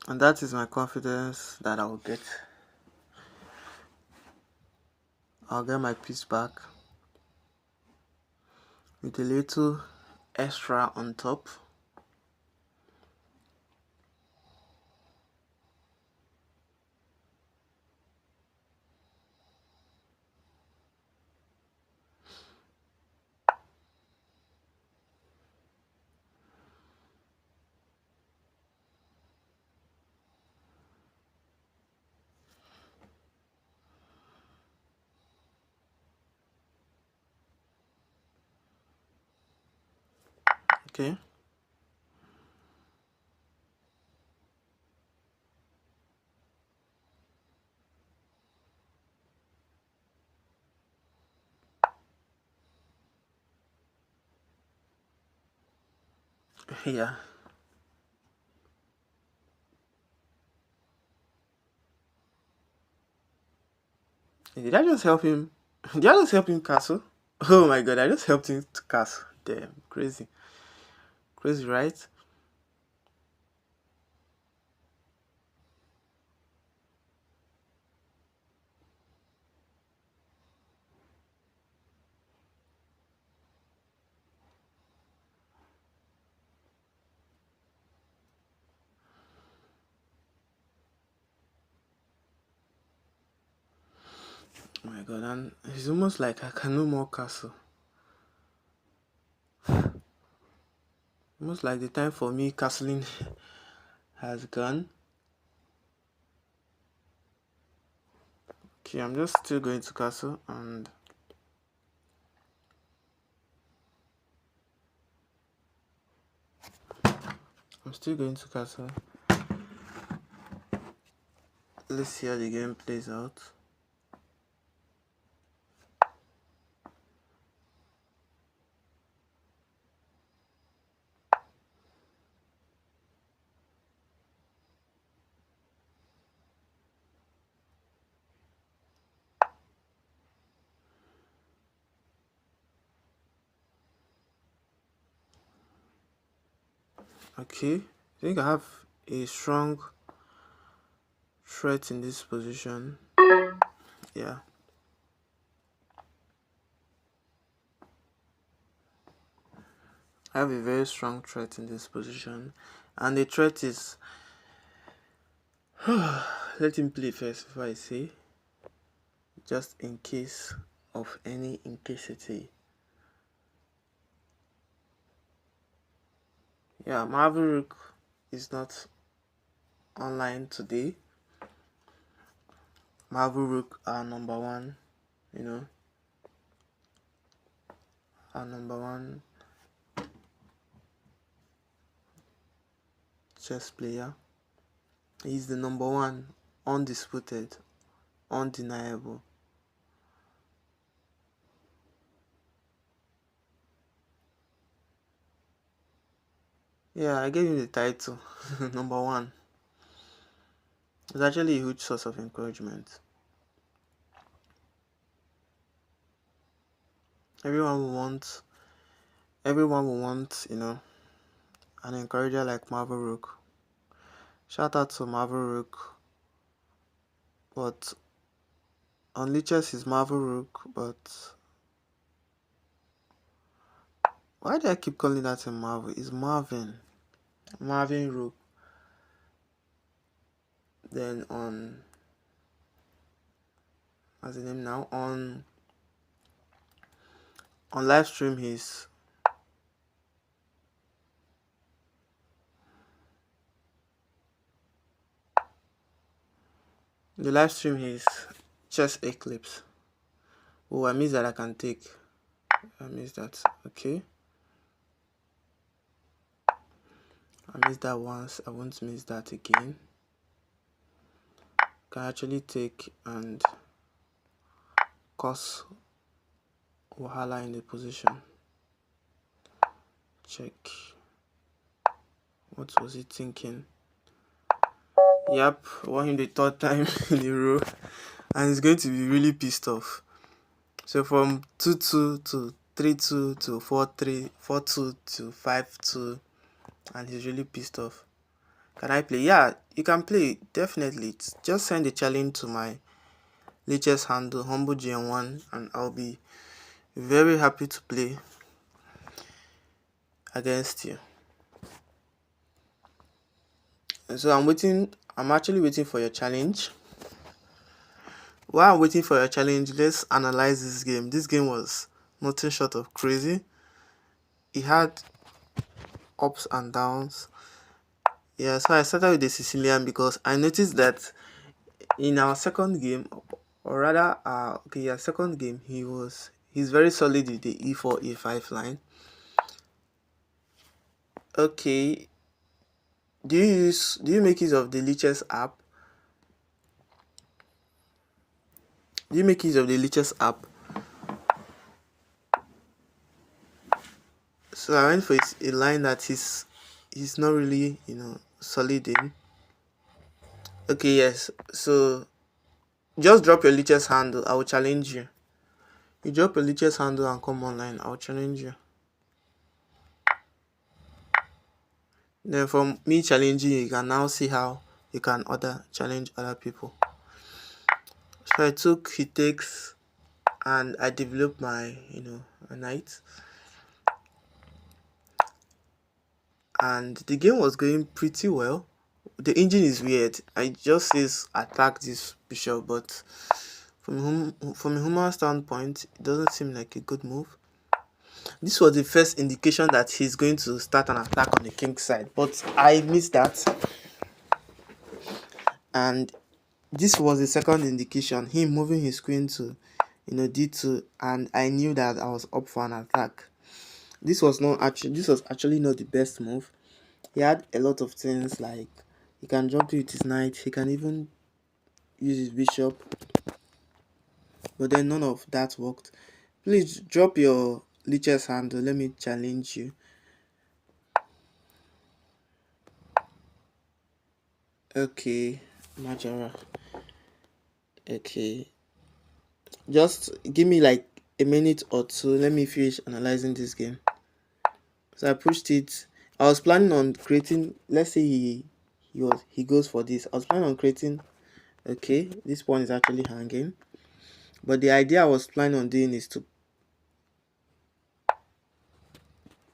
And that is my confidence that I'll get my piece back with a little extra on top. Okay. Yeah. Did I just help him? Did I just help him castle? Oh my god, I just helped him to castle. Damn, crazy. Crazy, right? Oh my god, and it's almost like I can no more castle. Almost like the time for me castling has gone. Okay, I'm just still going to castle and I'm still going to castle. Let's see how the game plays out. Okay, I think I have a strong threat in this position. Yeah. I have a very strong threat in this position. And the threat is let him play first before I say. Just in case of any incasity. Yeah, Marvel Rook is not online today. Marvel Rook are number one, you know. Our number one chess player. He's the number one, undisputed, undeniable. Yeah, I gave him the title, number one. It's actually a huge source of encouragement. Everyone will want, you know, an encourager like Marvel Rook. Shout out to Marvel Rook. But on Lichess is Marvel Rook, but why do I keep calling that a Marvel? It's Marvin. Marvin Rook. Then on, what's the name now? On live stream he's the live stream is Chess Eclipse. Oh, I missed that. I can take. I missed that. Okay. I missed that once. I won't miss that again. can actually take and cause wahala in the position. Check. What was he thinking? Yep, won him the third time in a row, and he's going to be really pissed off. So from 2-2 to 3-2 to 4-3, 4-2 to 5-2, and he's really pissed off. Can I play? Yeah, you can play, definitely. Just send a challenge to my latest handle, HumbleGN1, and I'll be very happy to play against you. So I'm actually waiting for your challenge. While I'm waiting for your challenge, let's analyze this game. This game was nothing short of crazy. It had ups and downs. Yeah, so I started with the Sicilian because I noticed that in our second game, or rather, second game, he's very solid with the e4, e5 line. Okay, do you make use of the Lichess app? Do you make use of the Lichess app? So I went for a line that he's not really, solid in. Okay, yes. So just drop your Lichess handle. I will challenge you. You drop your Lichess handle and come online. I will challenge you. Then from me challenging you, you can now see how you can challenge other people. So I took he takes, and I developed my a knight, and the game was going pretty well. The engine is weird. It just says attack this bishop, but from a human standpoint, it doesn't seem like a good move. This was the first indication that he's going to start an attack on the king side, but I missed that. And this was the second indication, him moving his queen to d2, and I knew that I was up for an attack. This was actually not the best move. He had a lot of things, like he can jump with his knight, he can even use his bishop, but then none of that worked. Please drop your Lichess handle, let me challenge you. Okay, Majora. Okay, just give me like a minute or two, let me finish analyzing this game. So I pushed it. I was planning on creating, let's say he goes for this. I was planning on creating, okay, this pawn is actually hanging, but the idea I was planning on doing is to,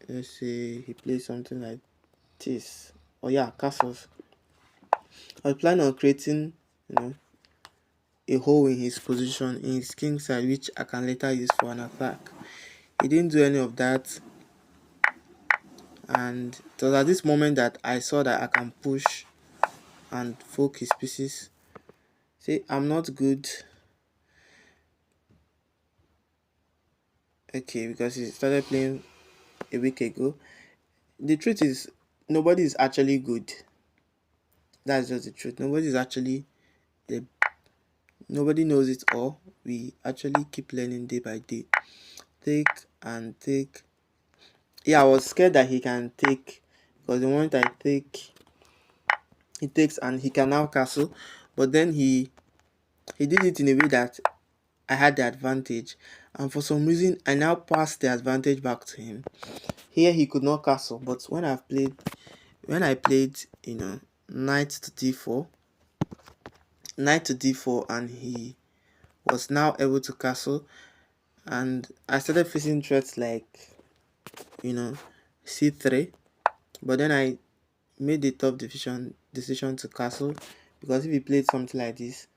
let's say he plays something like this. Oh yeah, castles. I was planning on creating a hole in his position, in his king side, which I can later use for an attack. He didn't do any of that, and it was at this moment that I saw that I can push and fork his pieces. See, I'm not good. Okay, because he started playing a week ago. The truth is, nobody is actually good. That's just the truth. Nobody knows it all. We actually keep learning day by day. Take and take. Yeah, I was scared that he can take, because the moment I take, he takes and he can now castle. But then he did it in a way that I had the advantage, and for some reason I now passed the advantage back to him. Here he could not castle, but when I played knight to d4, and he was now able to castle, and I started facing threats like c3, but then I made the tough decision to castle, because if he played something like this,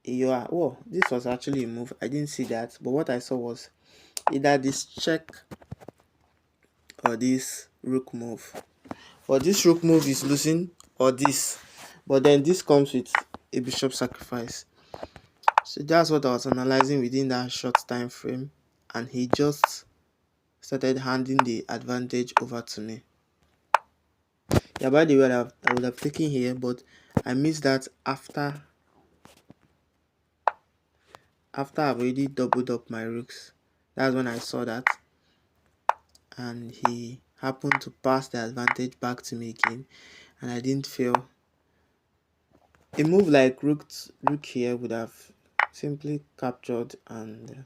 this was actually a move. I didn't see that, but what I saw was either this check or this rook move. Or this rook move is losing, or this, but then this comes with a bishop sacrifice. So that's what I was analyzing within that short time frame, and he just started handing the advantage over to me. Yeah, by the way, I would have taken here, but I missed that after I've already doubled up my rooks. That's when I saw that, and he happened to pass the advantage back to me again, and I didn't feel a move like rook here would have simply captured, and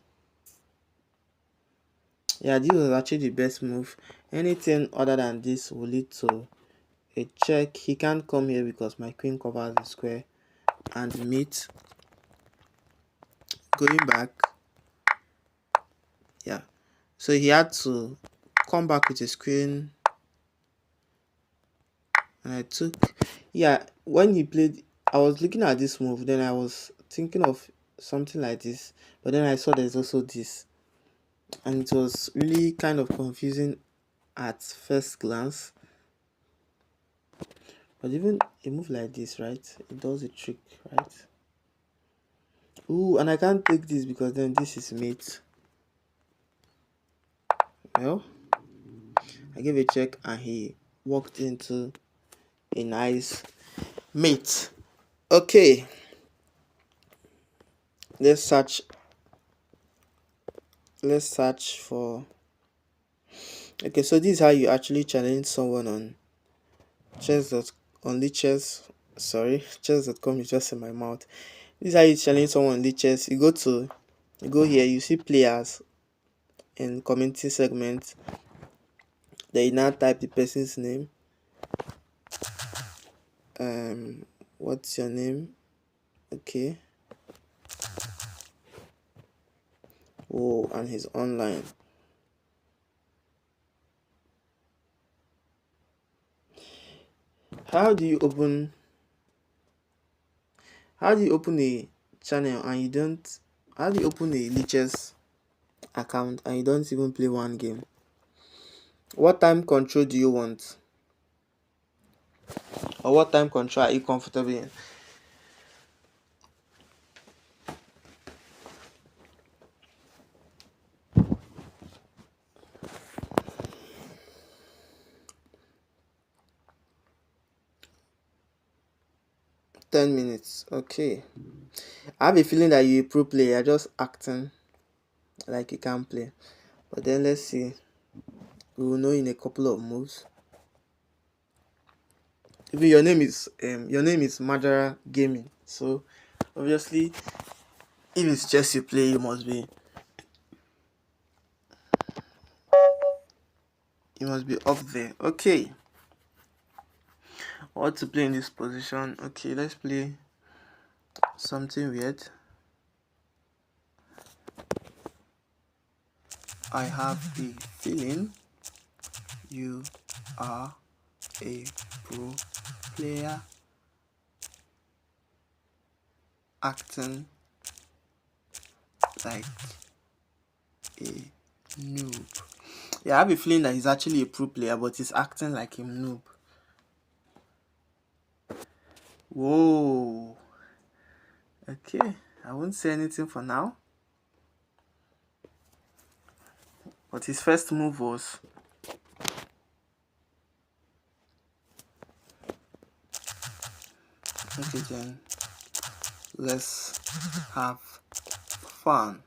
yeah, this was actually the best move. Anything other than this will lead to a check. He can't come here because my queen covers the square, and mate going back. Yeah, so he had to come back with his queen, and I took. Yeah, when he played, I was looking at this move, then I was thinking of something like this, but then I saw there's also this, and it was really kind of confusing at first glance. But even a move like this, right, it does a trick, right? Ooh, and I can't take this because then this is mate. Well, I gave a check and he walked into a nice mate. Okay, let's search for. Okay, so this is how you actually challenge someone on chess. On chess. Sorry, chess.com is just in my mouth. This is how you challenge someone on chess. You go here, you see players in community segment. Then you now type the person's name. What's your name? Okay. Oh, and he's online. How do you open a channel and you don't how do you open a lichess account and you don't even play one game? What time control do you want? Or what time control are you comfortable in? $10. Okay. I have a feeling that you're a pro player, you're just acting like you can't play. But then let's see. We will know in a couple of moves. Even your name is Majara Gaming. So obviously if it's chess you play, you must be up there. Okay. What to play in this position? Okay, let's play something weird. I have a feeling you are a pro player acting like a noob. Yeah, I have a feeling that he's actually a pro player, but he's acting like a noob. Whoa. Okay, I won't say anything for now. But his first move was okay then. Let's have fun.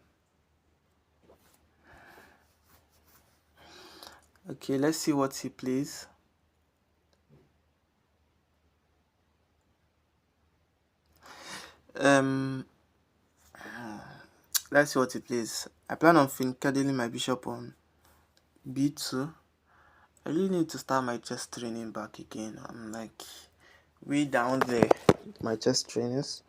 Okay, let's see what he plays. Let's see what he plays. I plan on fiddling my bishop on b2. I really need to start my chess training back again. I'm like way down there with my chess trainers.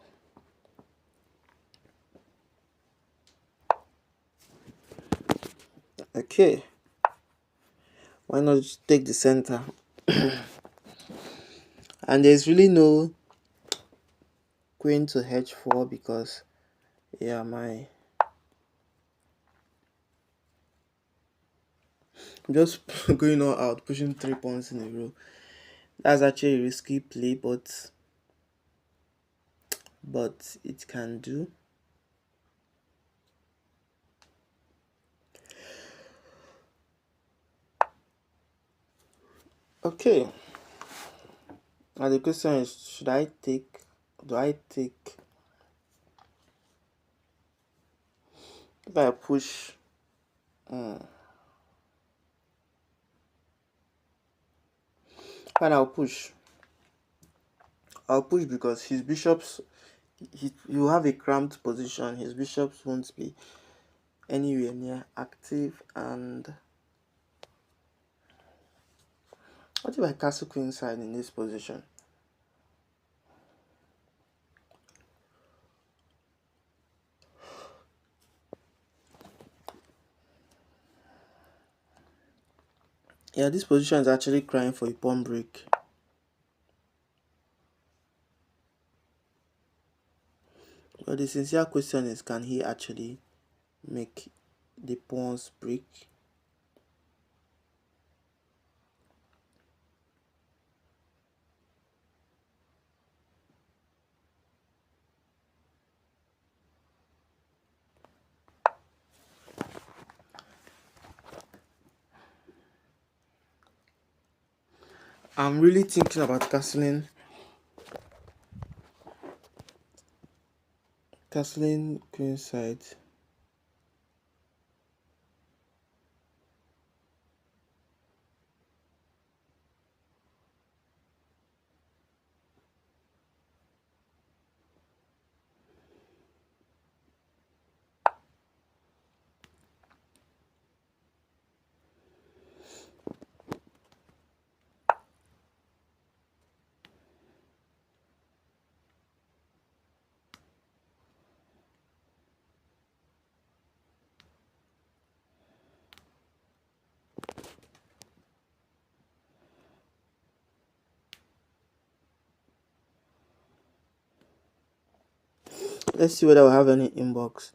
Okay, why not just take the center? And there's really no queen to h4 because yeah, I'm just going all out, pushing 3 pawns in a row. That's actually a risky play, but it can do. Okay, Now the question is, do I take, if I push, fine, I'll push because his bishops, he will have a cramped position, his bishops won't be anywhere near active. And what if I castle queenside in this position? Yeah, this position is actually crying for a pawn break. But the sincere question is, can he actually make the pawns break? I'm really thinking about castling queenside. Let's see whether I have any inbox.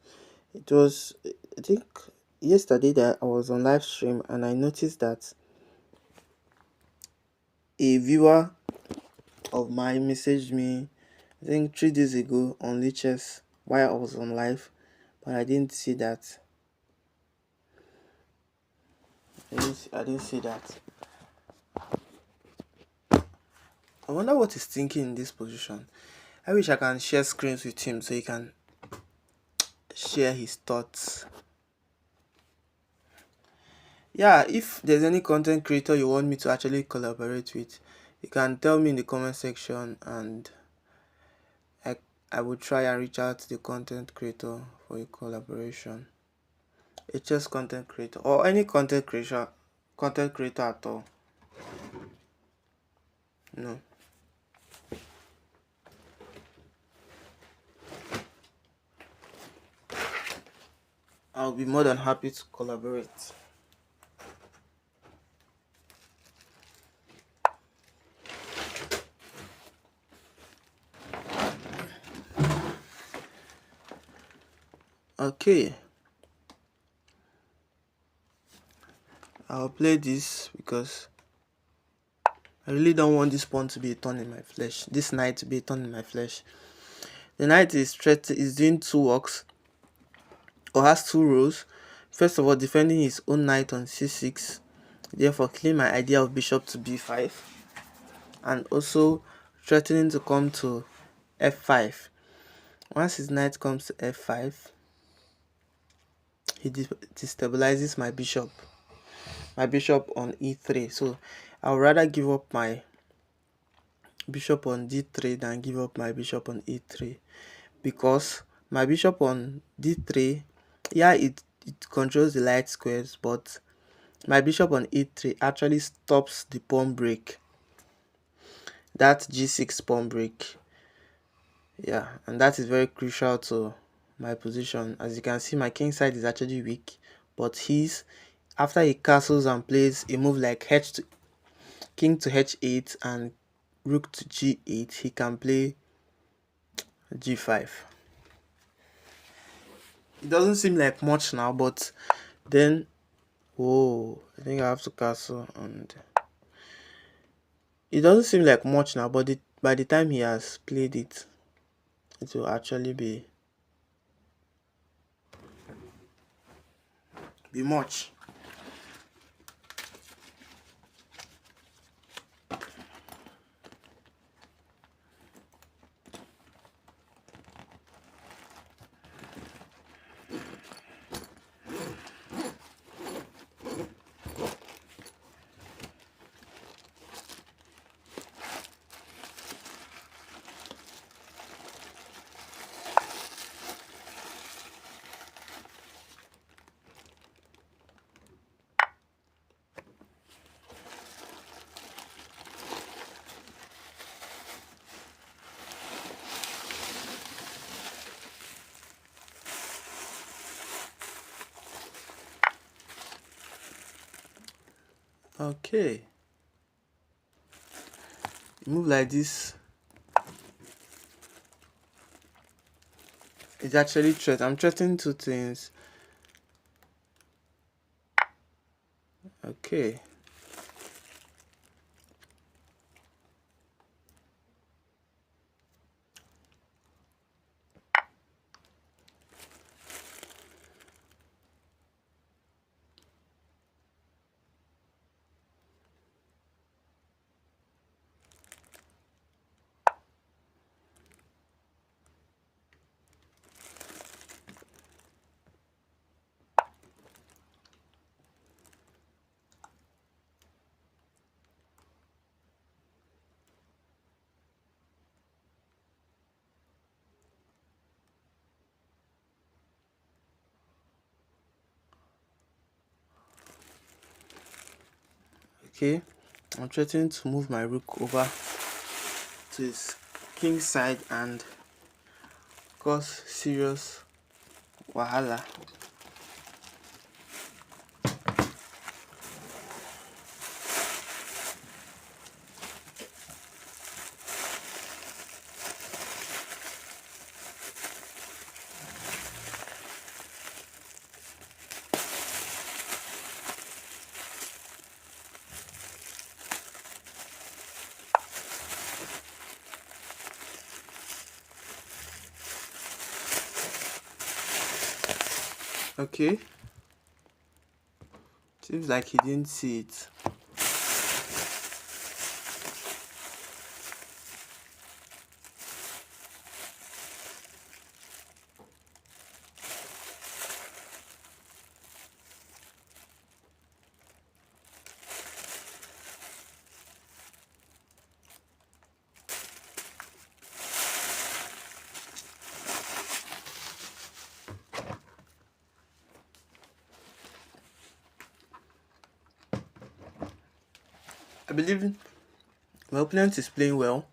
It was, I think, yesterday that I was on live stream and I noticed that a viewer of mine messaged me, I think 3 days ago on Blitz Chess while I was on live, but I didn't see that. I didn't see that. I wonder what he's thinking in this position. I wish I can share screens with him so he can share his thoughts. Yeah, if there's any content creator you want me to actually collaborate with, you can tell me in the comment section and I will try and reach out to the content creator for a collaboration. A chess content creator or any content creator at all. No. I'll be more than happy to collaborate. Okay. I'll play this because I really don't want this pawn to be a thorn in my flesh. This knight to be a thorn in my flesh. The knight is doing two works, or has two rows. First of all, defending his own knight on c6, therefore killing my idea of bishop to b5, and also threatening to come to f5. Once his knight comes to f5, he destabilizes my bishop on e3. So I would rather give up my bishop on d3 than give up my bishop on e3, because my bishop on d3, yeah, it controls the light squares, but my bishop on e3 actually stops the pawn break, that g6 pawn break. Yeah, and that is very crucial to my position. As you can see, my king side is actually weak, but after he castles and plays a move like king to h8 and rook to g8, he can play g5. It doesn't seem like much now, but then, oh, I think I have to castle, and it doesn't seem like much now, but by the time he has played it, it will actually be much. Okay, move like this. It's actually threat. I'm threatening two things. Okay. Okay, I'm threatening to move my rook over to his king side and cause serious wahala. Okay, seems like he didn't see it. I believe my opponent is playing well.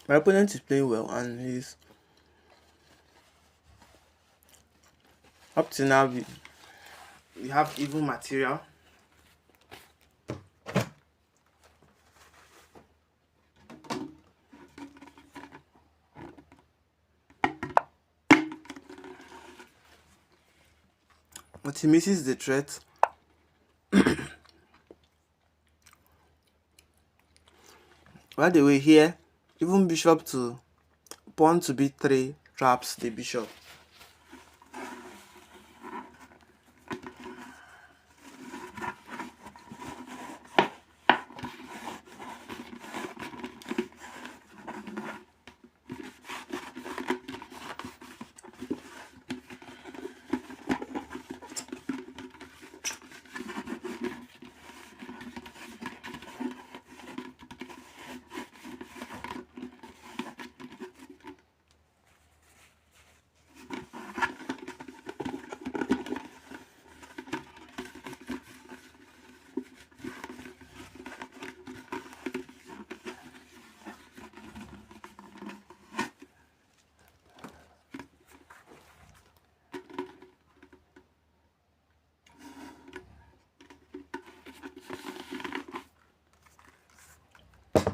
My opponent is playing well, and he's up to now. We have even material. But he misses the threat. By the way, here, even bishop to pawn to b3 traps the bishop.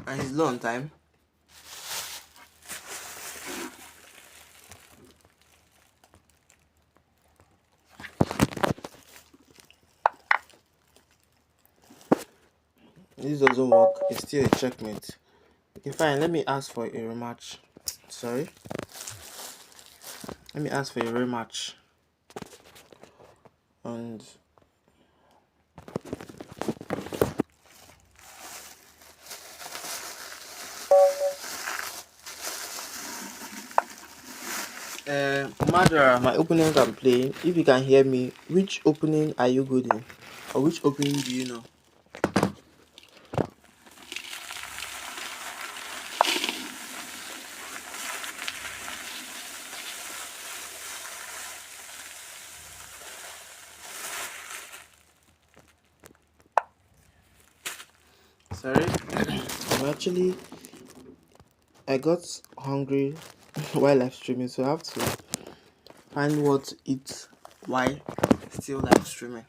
And he's low on time. This doesn't work. It's still a checkmate. Okay, fine. Let me ask for a rematch. Sorry. Let me ask for a rematch. And Madara, my opponent I'm playing. If you can hear me, which opening are you good in? Or which opening do you know? Sorry. I got hungry while live streaming, so I have to find what to eat while still live streaming.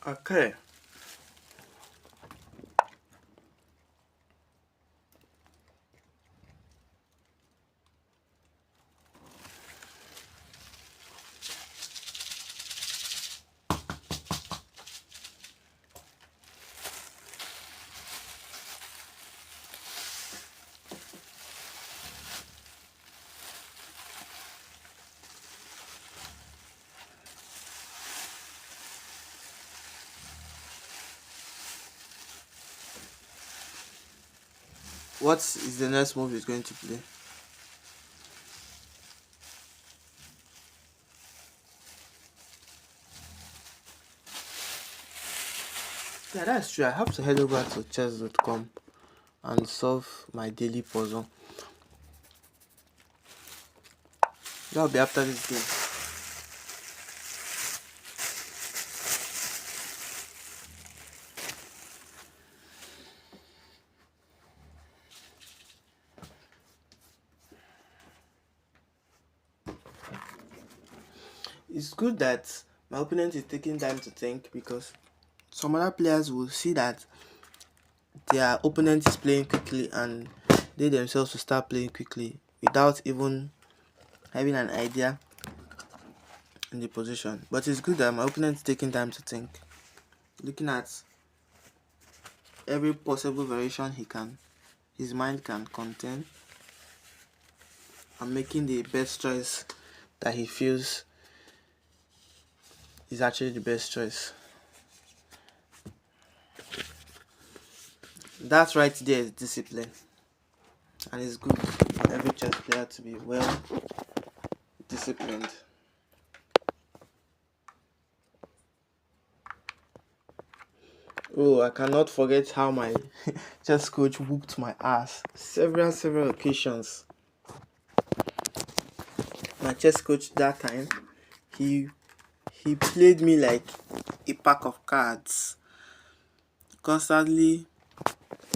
Okay. What is the next move he's going to play? Yeah, that's true. I have to head over to chess.com and solve my daily puzzle. That'll be after this game. It's good that my opponent is taking time to think, because some other players will see that their opponent is playing quickly and they themselves will start playing quickly without even having an idea in the position. But it's good that my opponent is taking time to think, looking at every possible variation his mind can contain, and making the best choice that he feels is actually the best choice. That right there is discipline, and it's good for every chess player to be well disciplined. Oh, I cannot forget how my chess coach whooped my ass several occasions. My chess coach that time, he played me like a pack of cards, constantly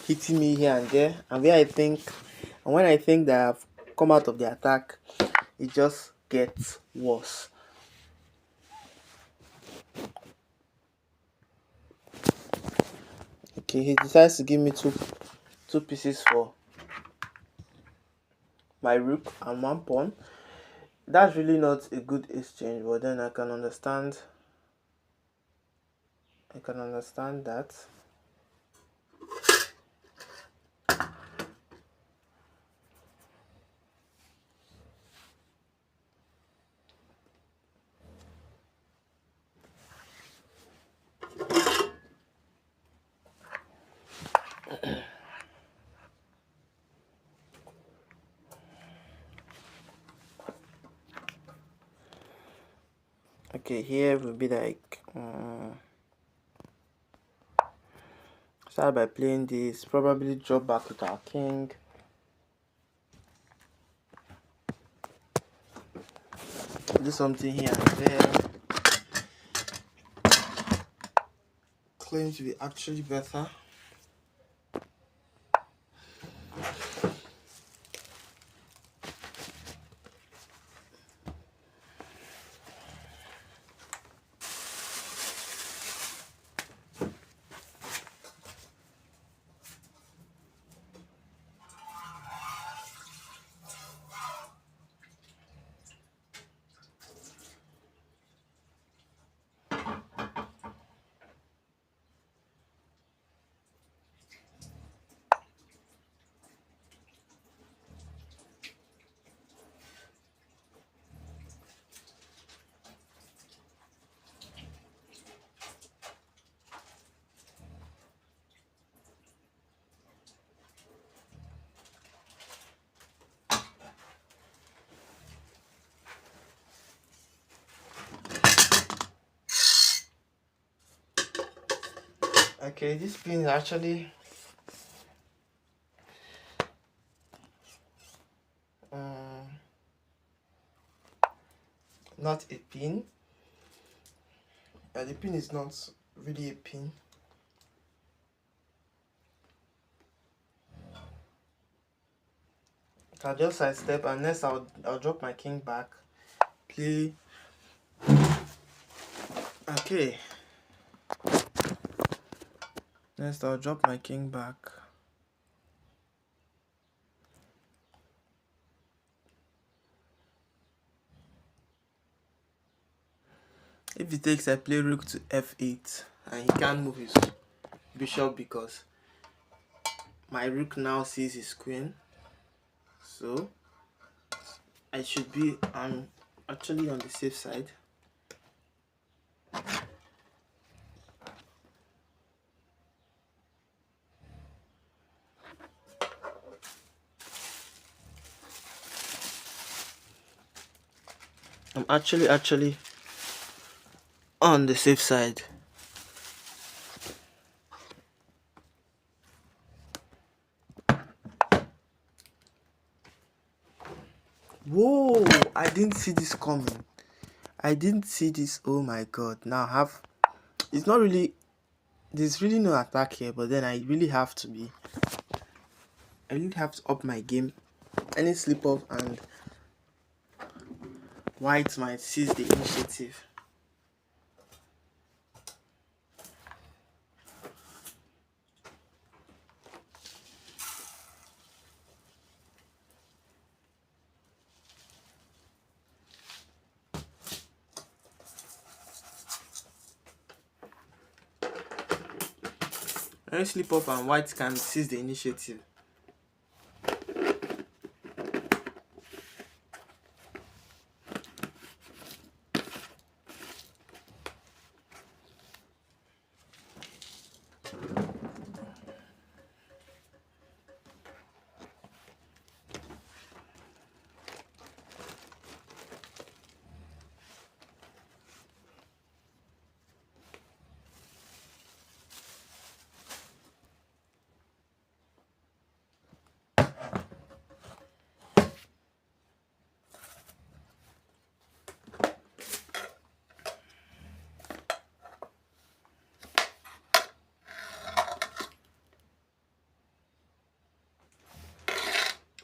hitting me here and there, and when I think that I've come out of the attack, it just gets worse. Okay, he decides to give me two pieces for my rook and one pawn. That's really not a good exchange, but then I can understand that. Okay, here will be like start by playing this, probably drop back with our king. Do something here and there. Claim to be actually better. Okay, this pin is actually not a pin. The pin is not really a pin. I'll just sidestep, and next I'll drop my king back, play. Okay, Next, I'll drop my king back. If he takes, I play rook to f8, and he can't move his bishop because my rook now sees his queen. So I'm actually on the safe side. I'm actually on the safe side. Whoa, I didn't see this coming. I didn't see this. Oh my god. Now it's not really, there's really no attack here, but then I really have to up my game. Any slip up and white might seize the initiative. Any slip up and white can seize the initiative.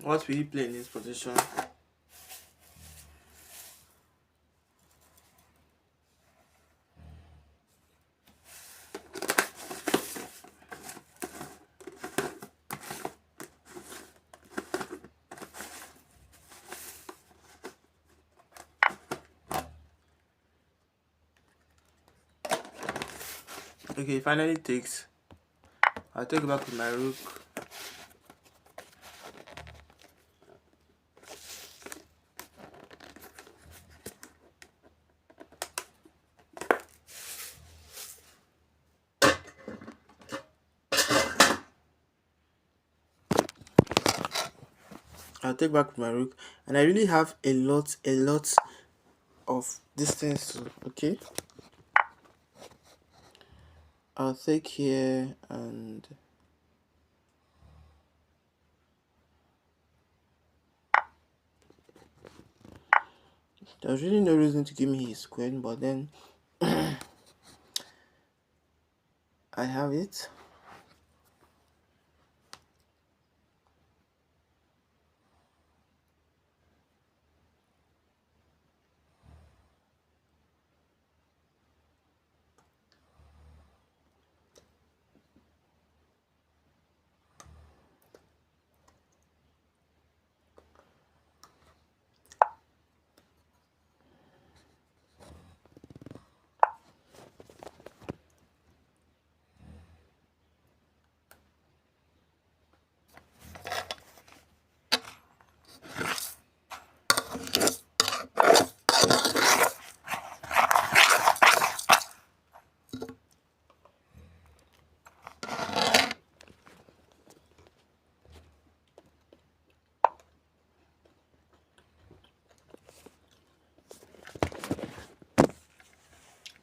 What will he play in this position? Okay, he finally takes. I'll take it back with my rook. I'll take back with my rook, and I really have a lot of distance to. Okay, I'll take here, and there's really no reason to give me his queen, but then I have it.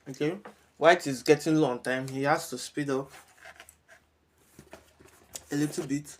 Okay, white is getting low on time. He has to speed up a little bit.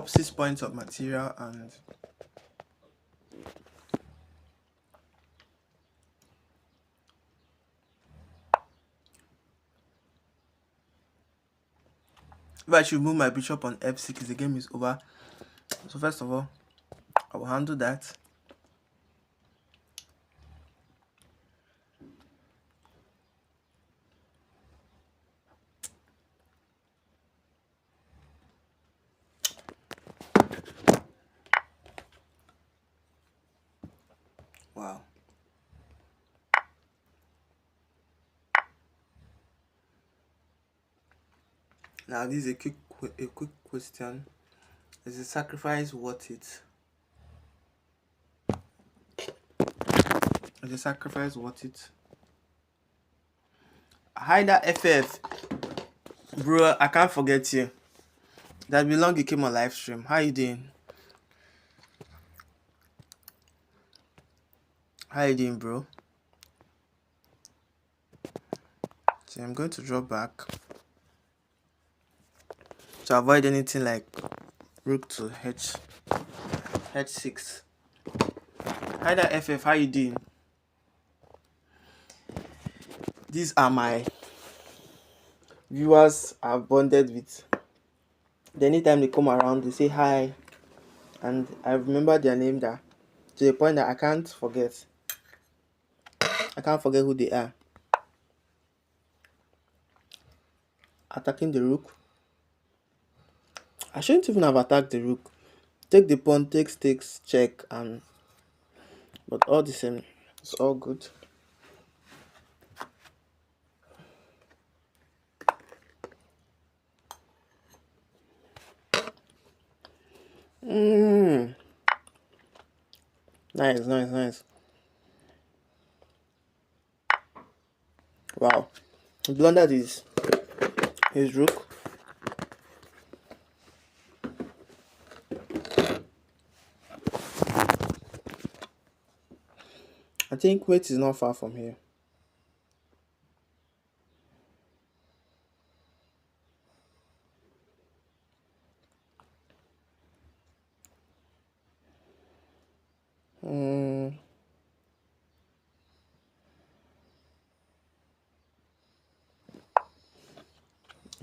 up 6 points of material, and if I should move my bishop on f6, the game is over. So first of all, I will handle that. Wow. Now this is a quick question. Is the sacrifice worth it? Is the sacrifice worth it? Hi there, FF. Bro, I can't forget you. That be long you came on live stream. How you doing? How you doing, bro? So I'm going to draw back to avoid anything like rook to h6. Hi there, FF. How you doing? These are my viewers I've bonded with. Anytime they come around, they say hi, and I remember their name there to the point that I can't forget. I can't forget who they are. Attacking the rook. I shouldn't even have attacked the rook. Take the pawn, takes, check, and but all the same, it's all good. Nice. Wow. He blundered his rook. I think weight is not far from here.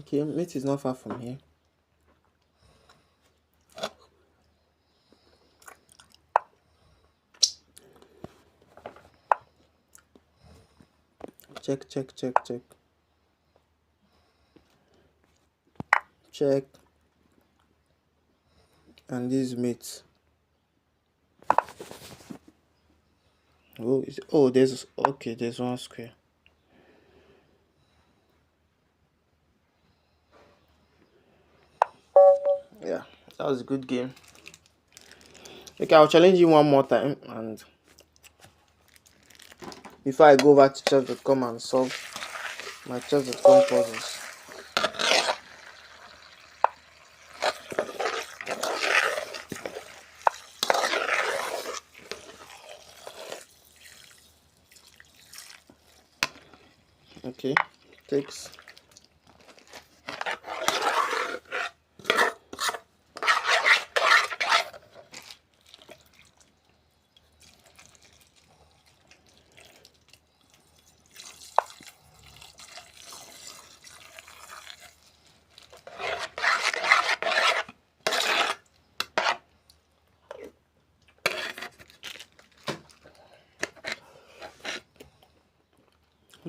Okay, mate is not far from here. Check. Check. And this mate. There's one square. Yeah, that was a good game. Okay, I'll challenge you one more time, and before I go over to chess.com and solve my chess.com puzzles. Okay, takes.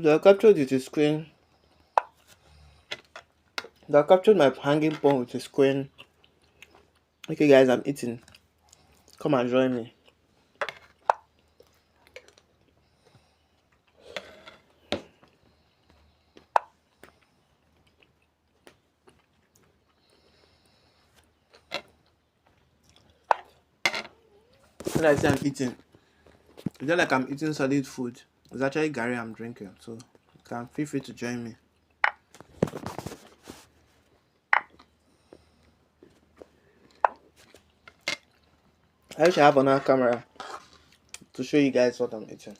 I captured with a screen. I captured my hanging pawn with a screen. Okay, guys, I'm eating. Come and join me. When I say I'm eating, it's not like I'm eating solid food. It's actually Gary I'm drinking, so you can feel free to join me. I wish I have another camera to show you guys what I'm eating.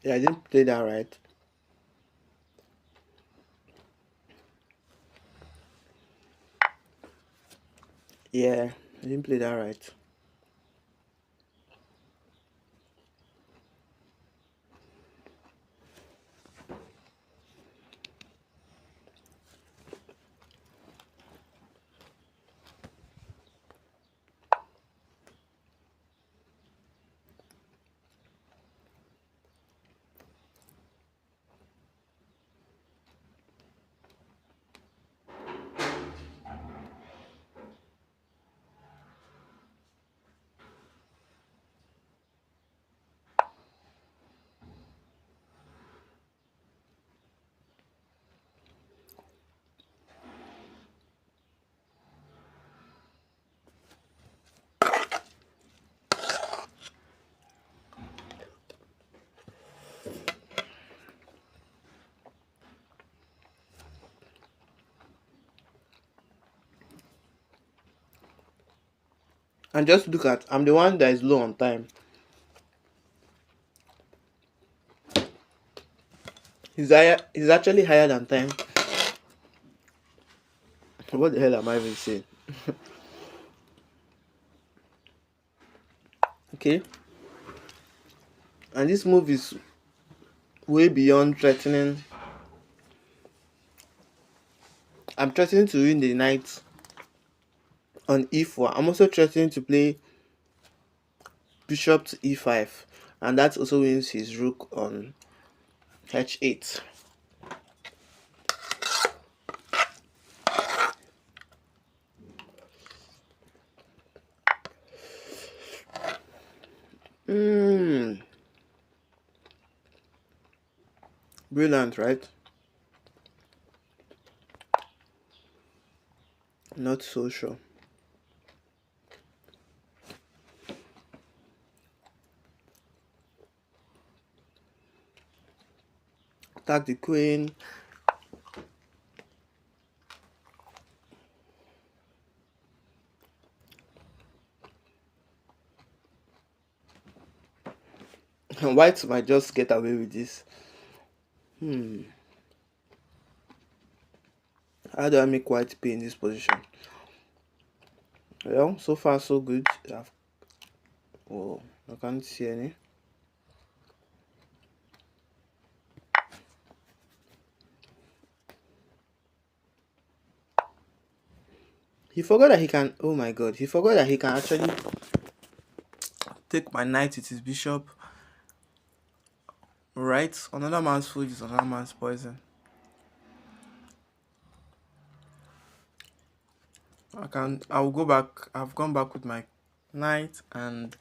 Yeah, I didn't play that right. Yeah, I didn't play that right. And just look at, I'm the one that is low on time. He's actually higher than time. What the hell am I even saying? Okay. And this move is way beyond threatening. I'm threatening to win the knight on e4. I'm also threatening to play bishop to e5. And that also wins his rook on h8. Brilliant, right? Not so sure. Attack the queen. White might just get away with this. How do I make white pay in this position? Well, so far so good. Oh, I can't see any. He forgot that he can. Oh my god, he forgot that he can actually take my knight with his bishop. Right? Another man's food is another man's poison. I'll go back. I've gone back with my knight and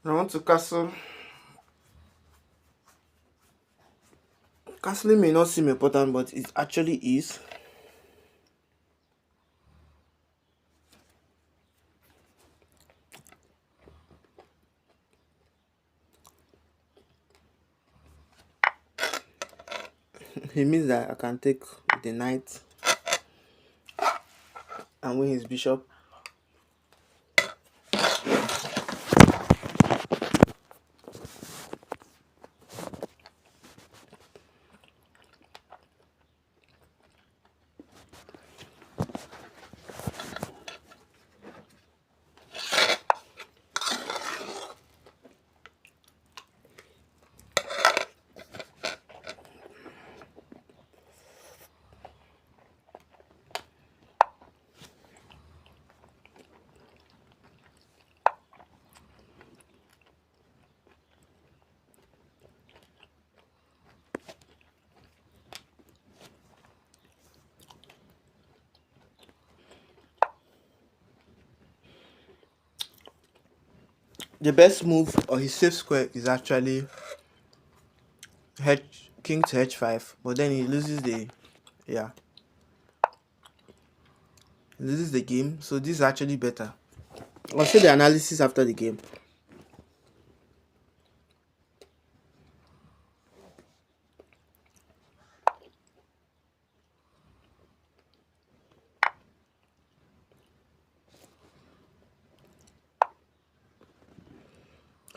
I want to castle. Castling may not seem important, but it actually is. It means that I can take the knight and win his bishop. the best move or his safe square is actually king to h5, but then he loses the, yeah, he loses the game. So this is actually better. I'll show the analysis after the game.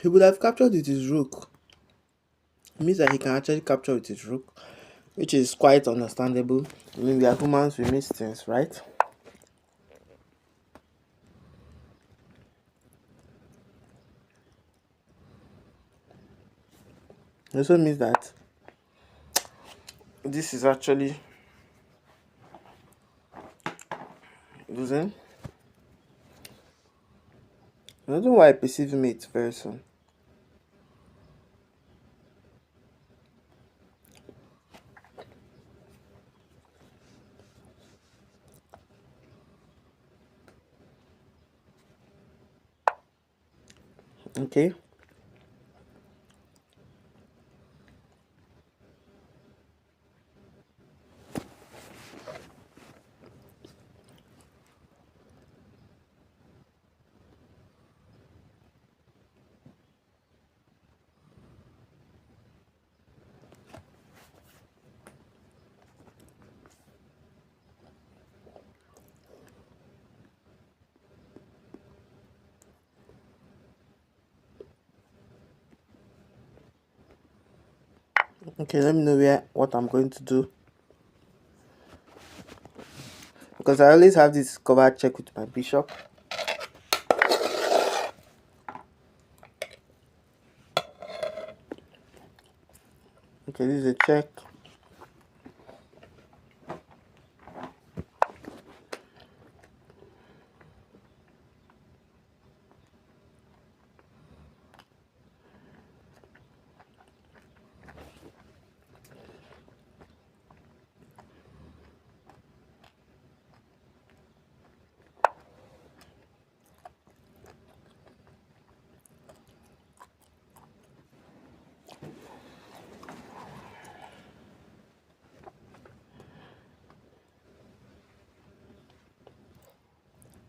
He would have captured with his rook. It means that he can actually capture with his rook, which is quite understandable. I mean, we are humans, we miss things, right? It also means that this is actually losing. I don't know why I perceive mate very soon. Okay. Okay, let me know what I'm going to do, because I always have this cover check with my bishop. Okay, this is a check.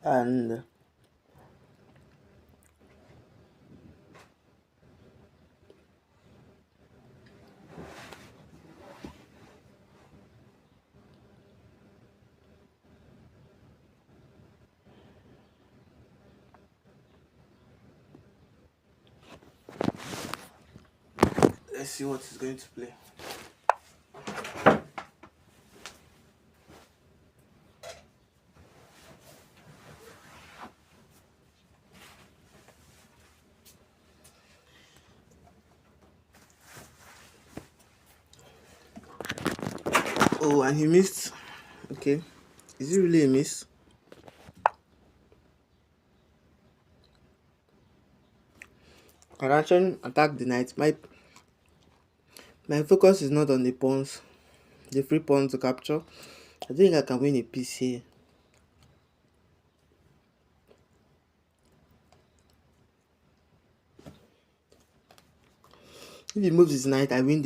And let's see what he's going to play. Oh, and he missed. Okay, is it really a miss? I can actually attack the knight. My focus is not on the pawns, the free pawn to capture. I think I can win a piece here. If he moves his knight, I win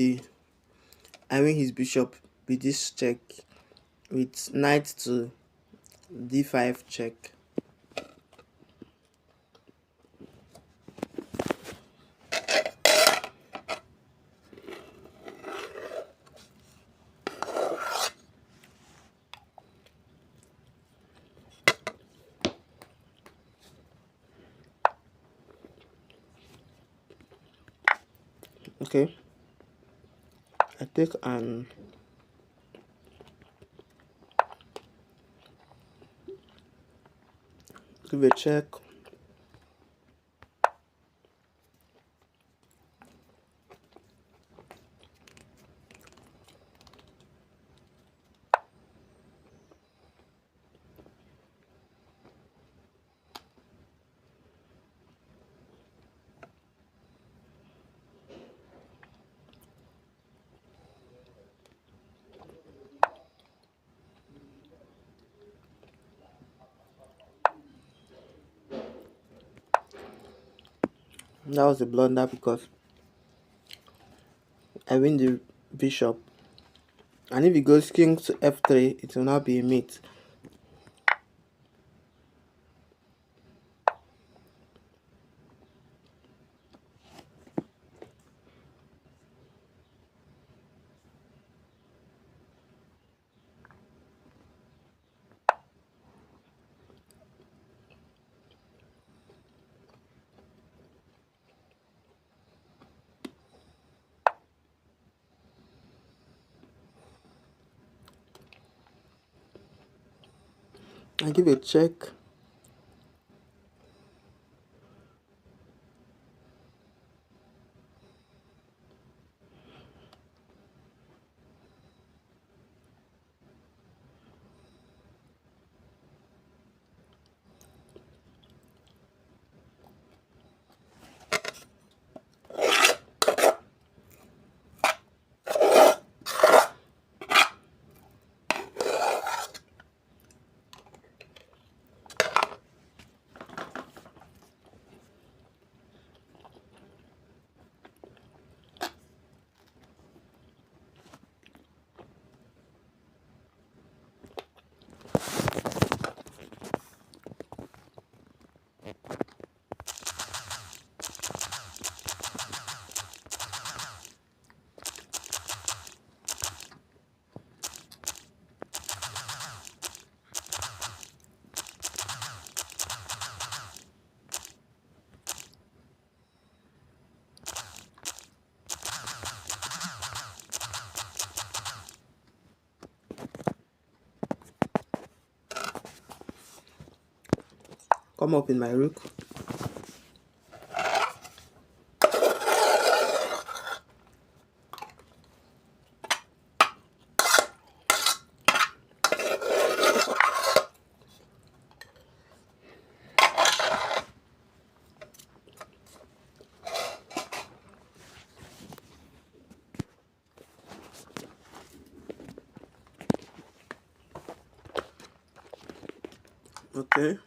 his bishop with this check, with knight to d5 check. Okay, I take and give a check. That was a blunder because I win the bishop. And if he goes king to f3, it will now be a mate. I give a check. Come up in my rook. Okay.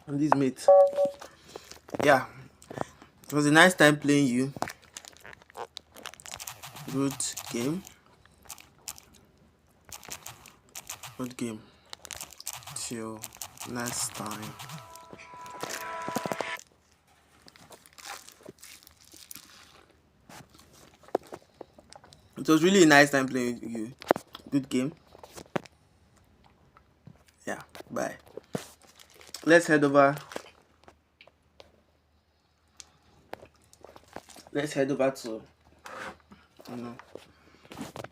And this mate. Yeah. It was a nice time playing you. Good game. Good game. Till next time. It was really a nice time playing with you. Good game. Yeah. Bye. Let's head over. Let's head over to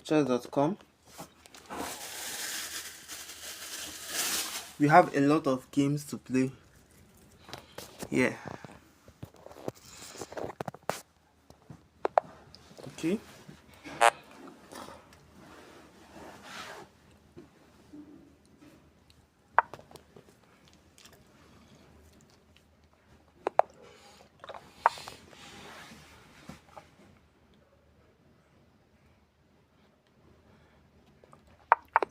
chess.com. We have a lot of games to play. Yeah. Okay.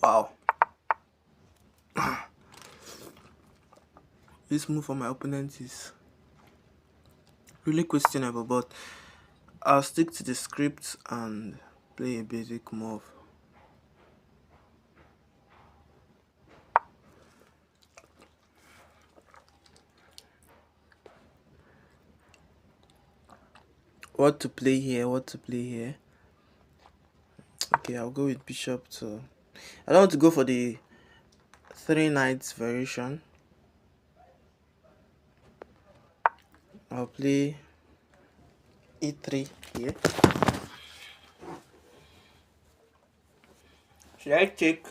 Wow. This move for my opponent is really questionable, but I'll stick to the script and play a basic move. What to play here? What to play here? Okay, I'll go with bishop to. I don't want to go for the 3 knights variation. I'll play e3 here. Should I check?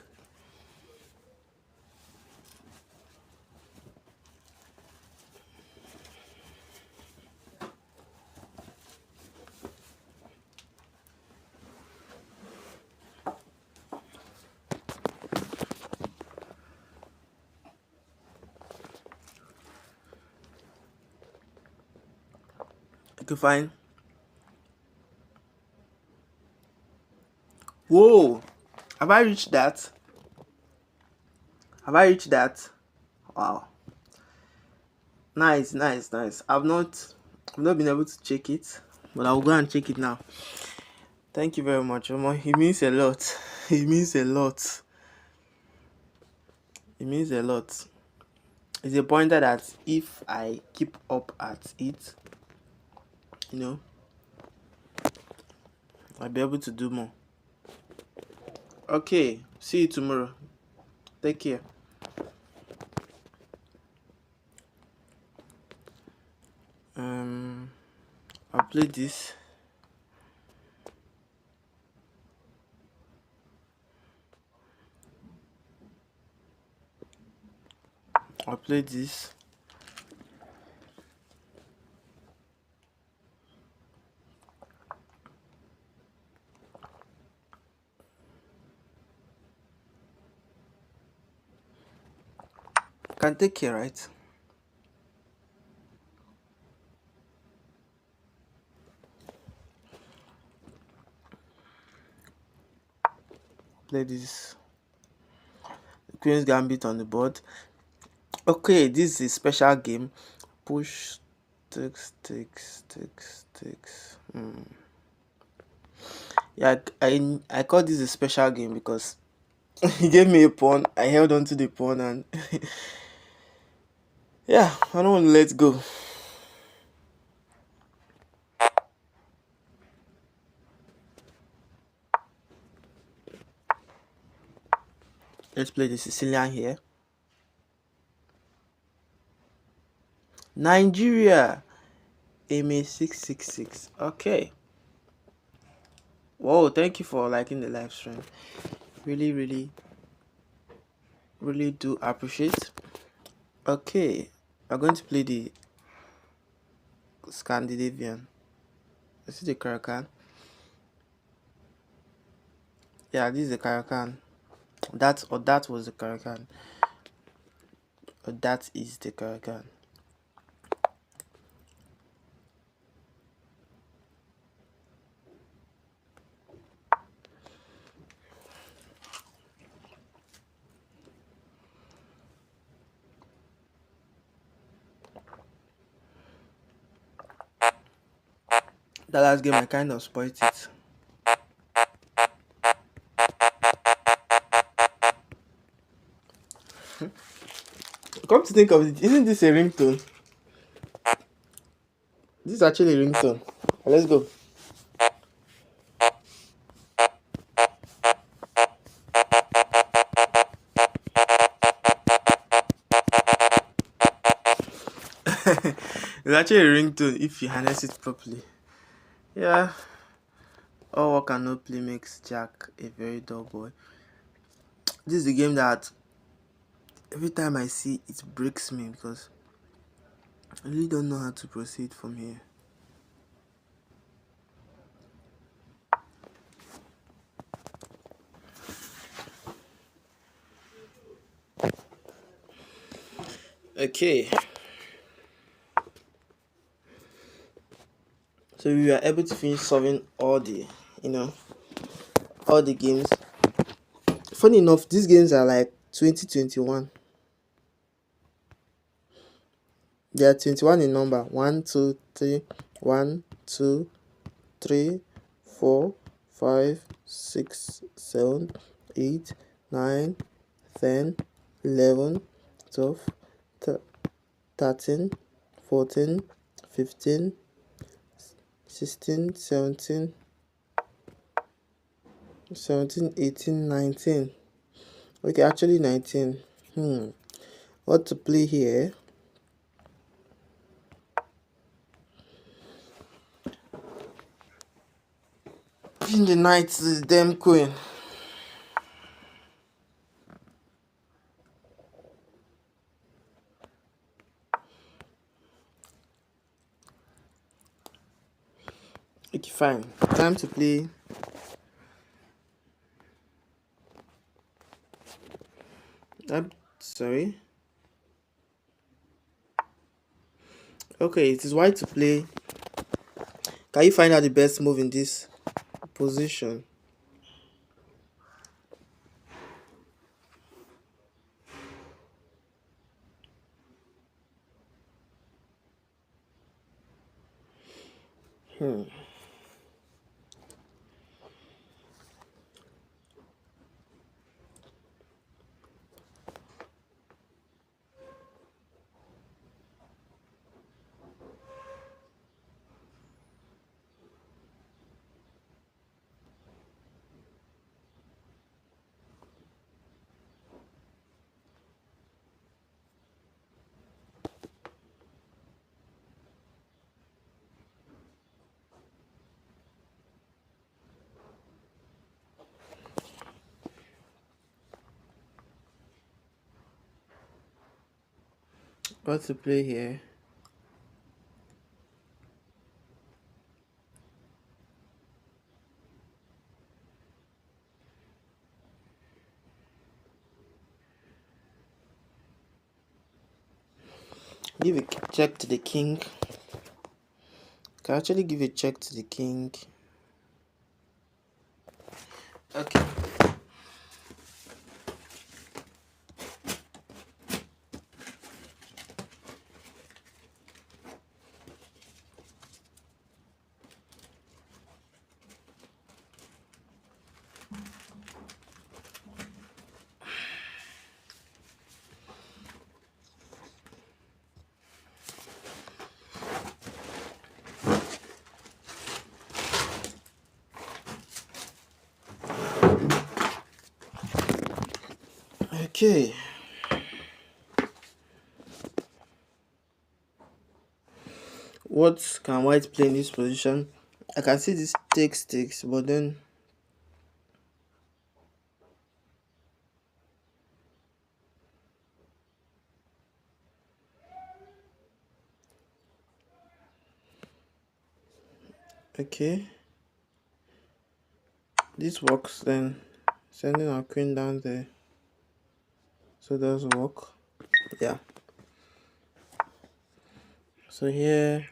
Okay, fine. Whoa! Have I reached that? Have I reached that? Wow. Nice, nice, nice. I've not been able to check it, but I'll go and check it now. Thank you very much, Omo. It means a lot. It means a lot. It means a lot. It's a pointer that if I keep up at it, you know, I'll be able to do more. Okay, see you tomorrow. Take care. I'll play this. I'll play this. Can take care, right? Play this. Queen's Gambit on the board. Okay, this is a special game. Push, takes. Yeah, I call this a special game because he gave me a pawn. I held on to the pawn and yeah, I don't want to let go. Let's play the Sicilian here. Nigeria. MA 666. Okay. Whoa, thank you for liking the live stream. Really do appreciate. Okay, I'm going to play the Scandinavian. This is the Karakan. Yeah, this is the Karakan. That was the Karakan. Or that is the Karakan. That last game I kind of spoiled it. Come to think of it, isn't this a ringtone? This is actually a ringtone. Let's go. It's actually a ringtone if you harness it properly. Yeah. All work and no play makes Jack a very dull boy. This is a game that every time I see it breaks me because I really don't know how to proceed from here. Okay. So we were able to finish solving all the, all the games. Funny enough, these games are like 2021. They are 21 in number. 1, 2, 3, 1, 2, 3, 4, 5, 6, 7, 8, 9, 10, 11, 12, 13, 14, 15, 16, 17, 18, 19. Okay, actually 19. What to play here? In the knight is damn queen. Okay, fine. Time to play. Sorry. Okay, it is white to play. Can you find out the best move in this position? What to play here? Give a check to the king. Can actually give a check to the king. Okay. Okay. What can white play in this position? I can see this takes, but then okay. This works then. Sending our queen down there. So does work. Yeah. So here.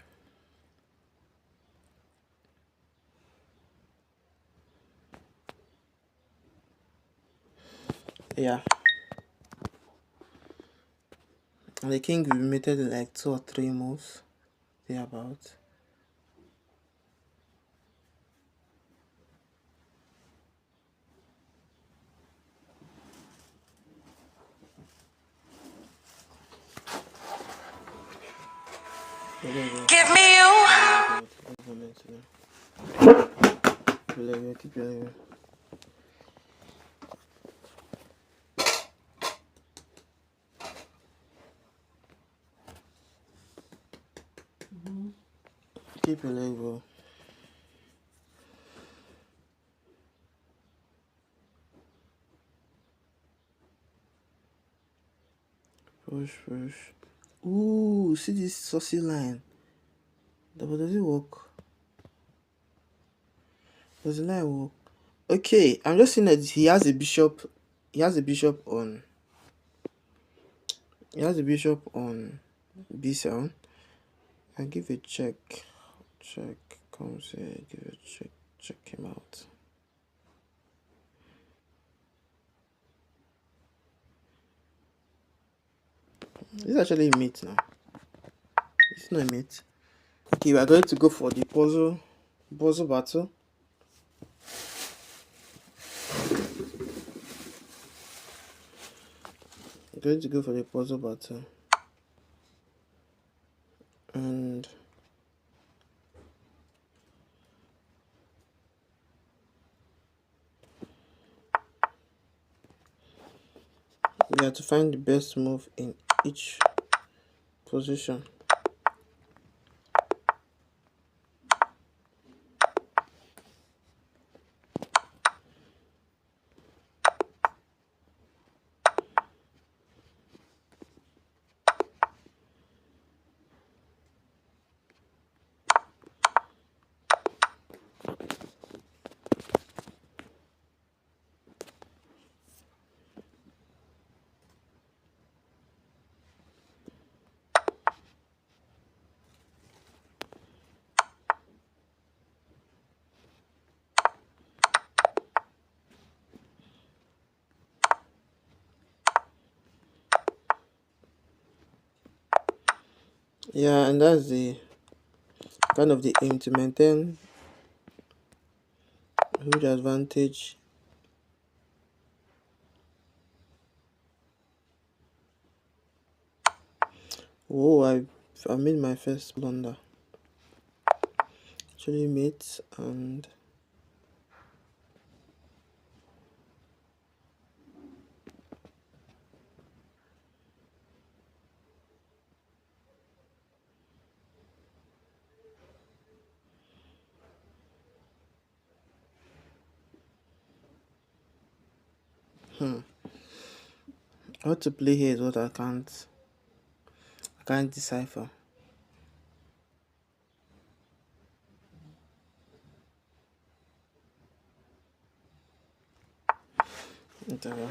Yeah. And the king will be mated in like 2 or 3 moves. Thereabout. Give me you. Keep your keep your leg, bro. Push. Ooh, see this saucy line. But does it work? Does the line work? Okay, I'm just seeing that he has a bishop. He has a bishop on. He has a bishop on b7. I give a check. Check comes here. Give a check. Check him out. This is actually a mate now. It's not a mate. Okay, we are going to go for the puzzle battle. We're going to go for the puzzle battle. And You have to find the best move in each position. Yeah, and that's the kind of the aim, to maintain huge advantage. Oh, I made my first blunder. Actually mate, and how to play here is what I can't decipher. Whatever.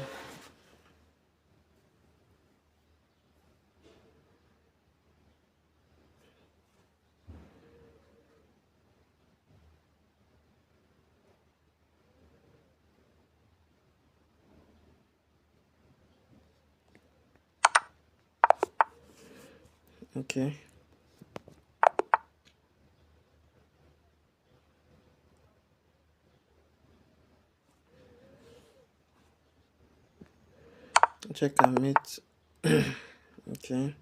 Okay. Check and mate. Okay.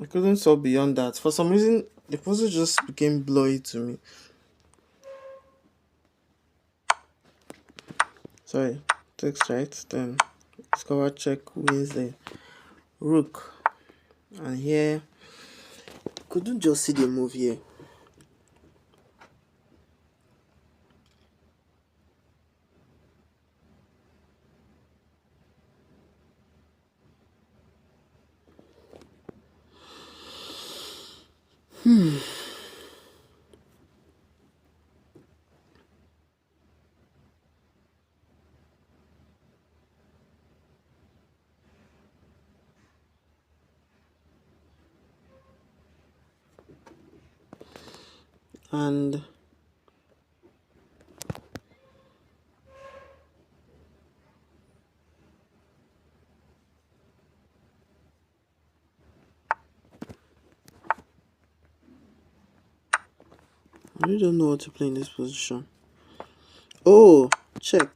I couldn't solve beyond that. For some reason, the puzzle just became blurry to me. Sorry. Takes right. Then discover check wins the rook. And here, couldn't just see the move here. And I really don't know what to play in this position. Oh, check.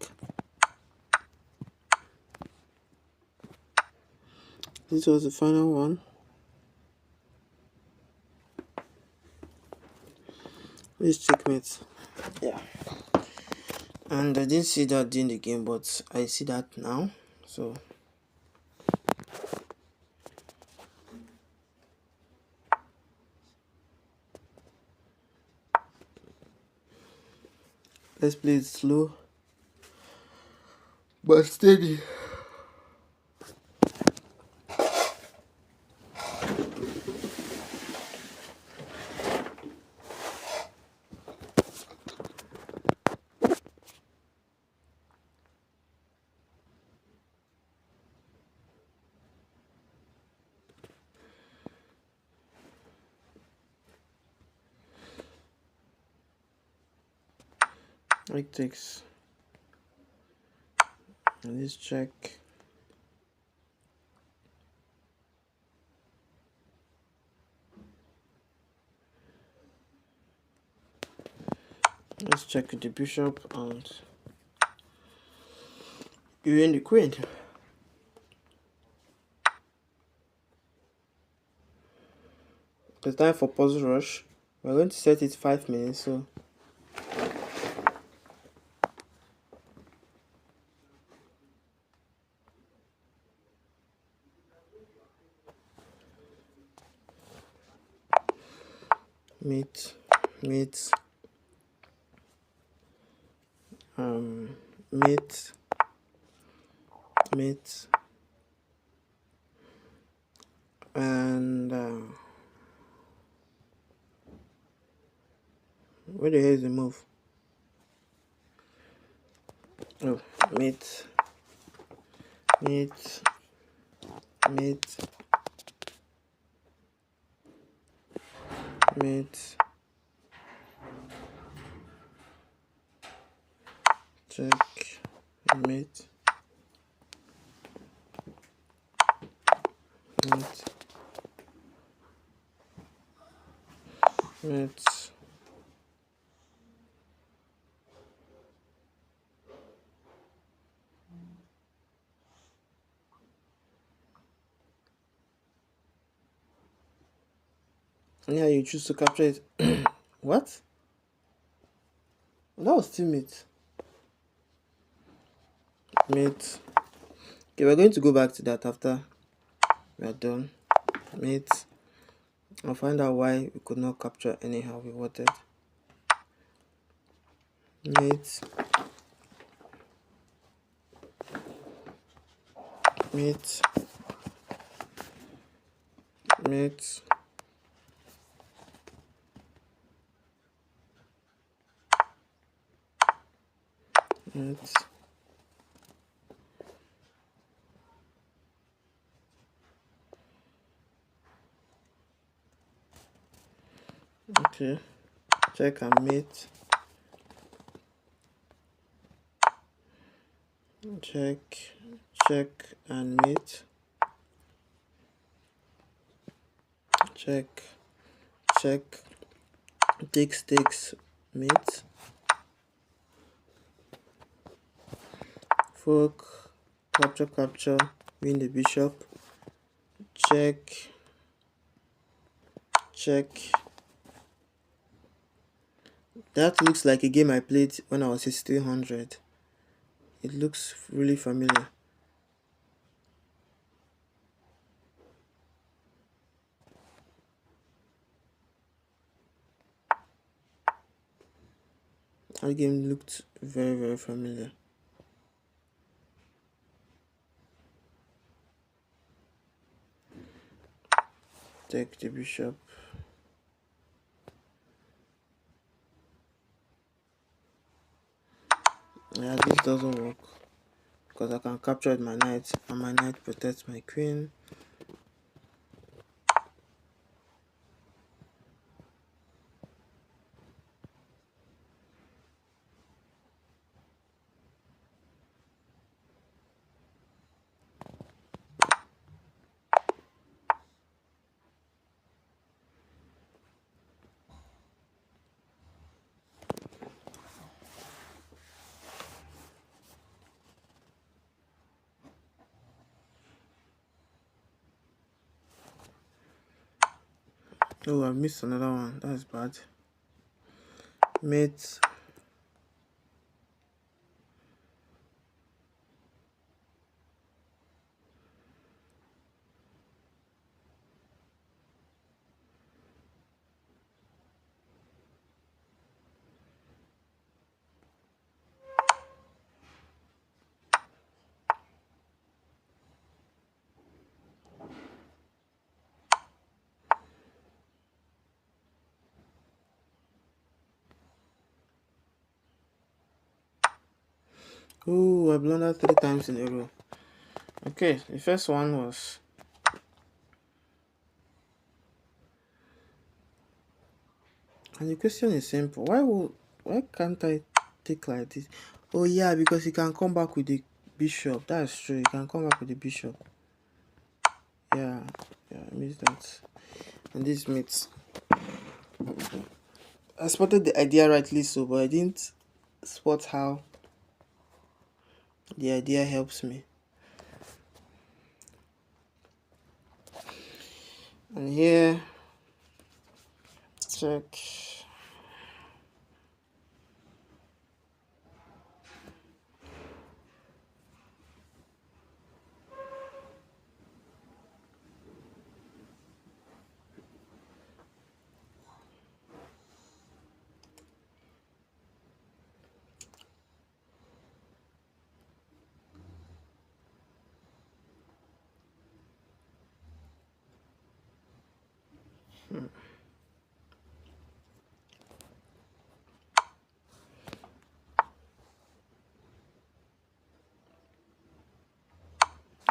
This was the final one. This checkmate. Yeah. And I didn't see that during the game, but I see that now. So let's play it slow but steady. It takes. And this check. Let's check the bishop and you win the queen. The time for puzzle rush. We're going to set it 5 minutes, so mate, mate, mate, mate, and where the hell is the move? Oh, mate, mate, mate, mate, check, mate, mate, mate. Yeah, you choose to capture it. What? That was still mate. Mate. Okay, we're going to go back to that after we are done. Mate. I'll find out why we could not capture anyhow we wanted. Mate. Mate. Mate. Mate. Okay. Check and mate. Check. Check and mate. Check. Check. Takes mate. Fork. Capture. Win the bishop. Check. That looks like a game I played when I was 1600. It looks really familiar. That game looked very familiar. Take the bishop. Yeah, this doesn't work because I can capture my knight and my knight protects my queen. Oh, I missed another one. That's bad. Mate. Oh, I blundered 3 times in a row. Okay, the first one was and the question is simple. Why can't I take like this? Oh yeah, because he can come back with the bishop. That's true. He can come back with the bishop. Yeah, I missed that. And this mates. I spotted the idea rightly so, but I didn't spot how the idea helps me. And here, check.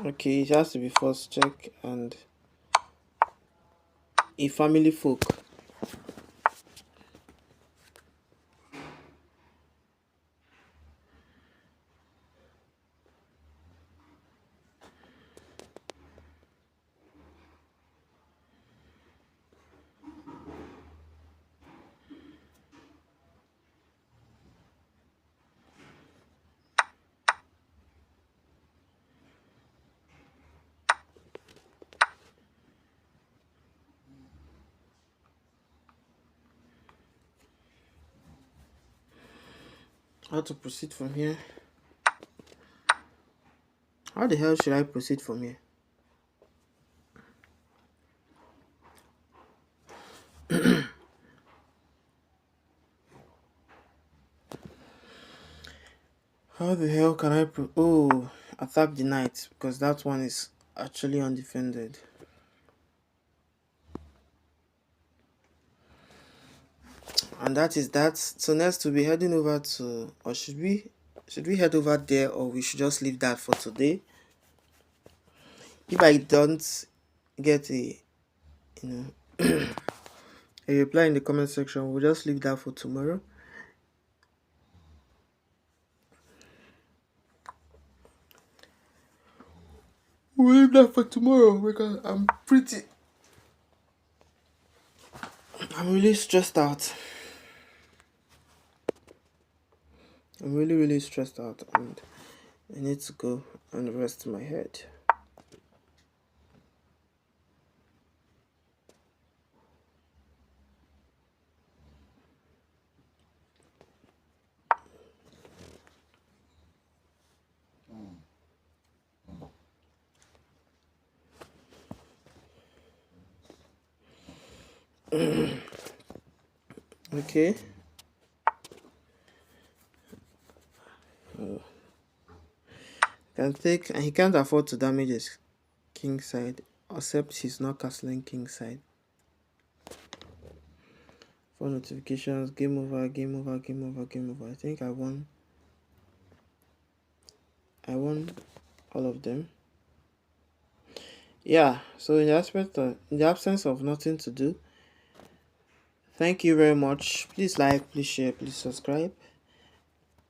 Okay, it has to be first check and a family folk. How to proceed from here? How the hell should I proceed from here? How the hell can I attack the knight, because that one is actually undefended. And that is that. So next we'll be heading over to, or should we head over there, or we should just leave that for today? If I don't get a a reply in the comment section, we'll just leave that for tomorrow. We'll leave that for tomorrow because I'm really stressed out. I'm really stressed out, and I need to go and rest my head. Okay. Can take, and he can't afford to damage his king side, except he's not castling king side. 4 notifications, game over, game over, game over, game over. I think I won all of them. Yeah, so in the absence of nothing to do, thank you very much. Please like, please share, please subscribe.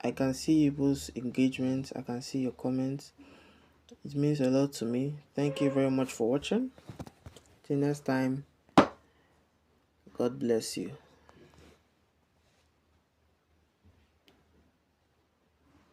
I can see people's engagement, I can see your comments. It means a lot to me. Thank you very much for watching. Till next time, God bless you.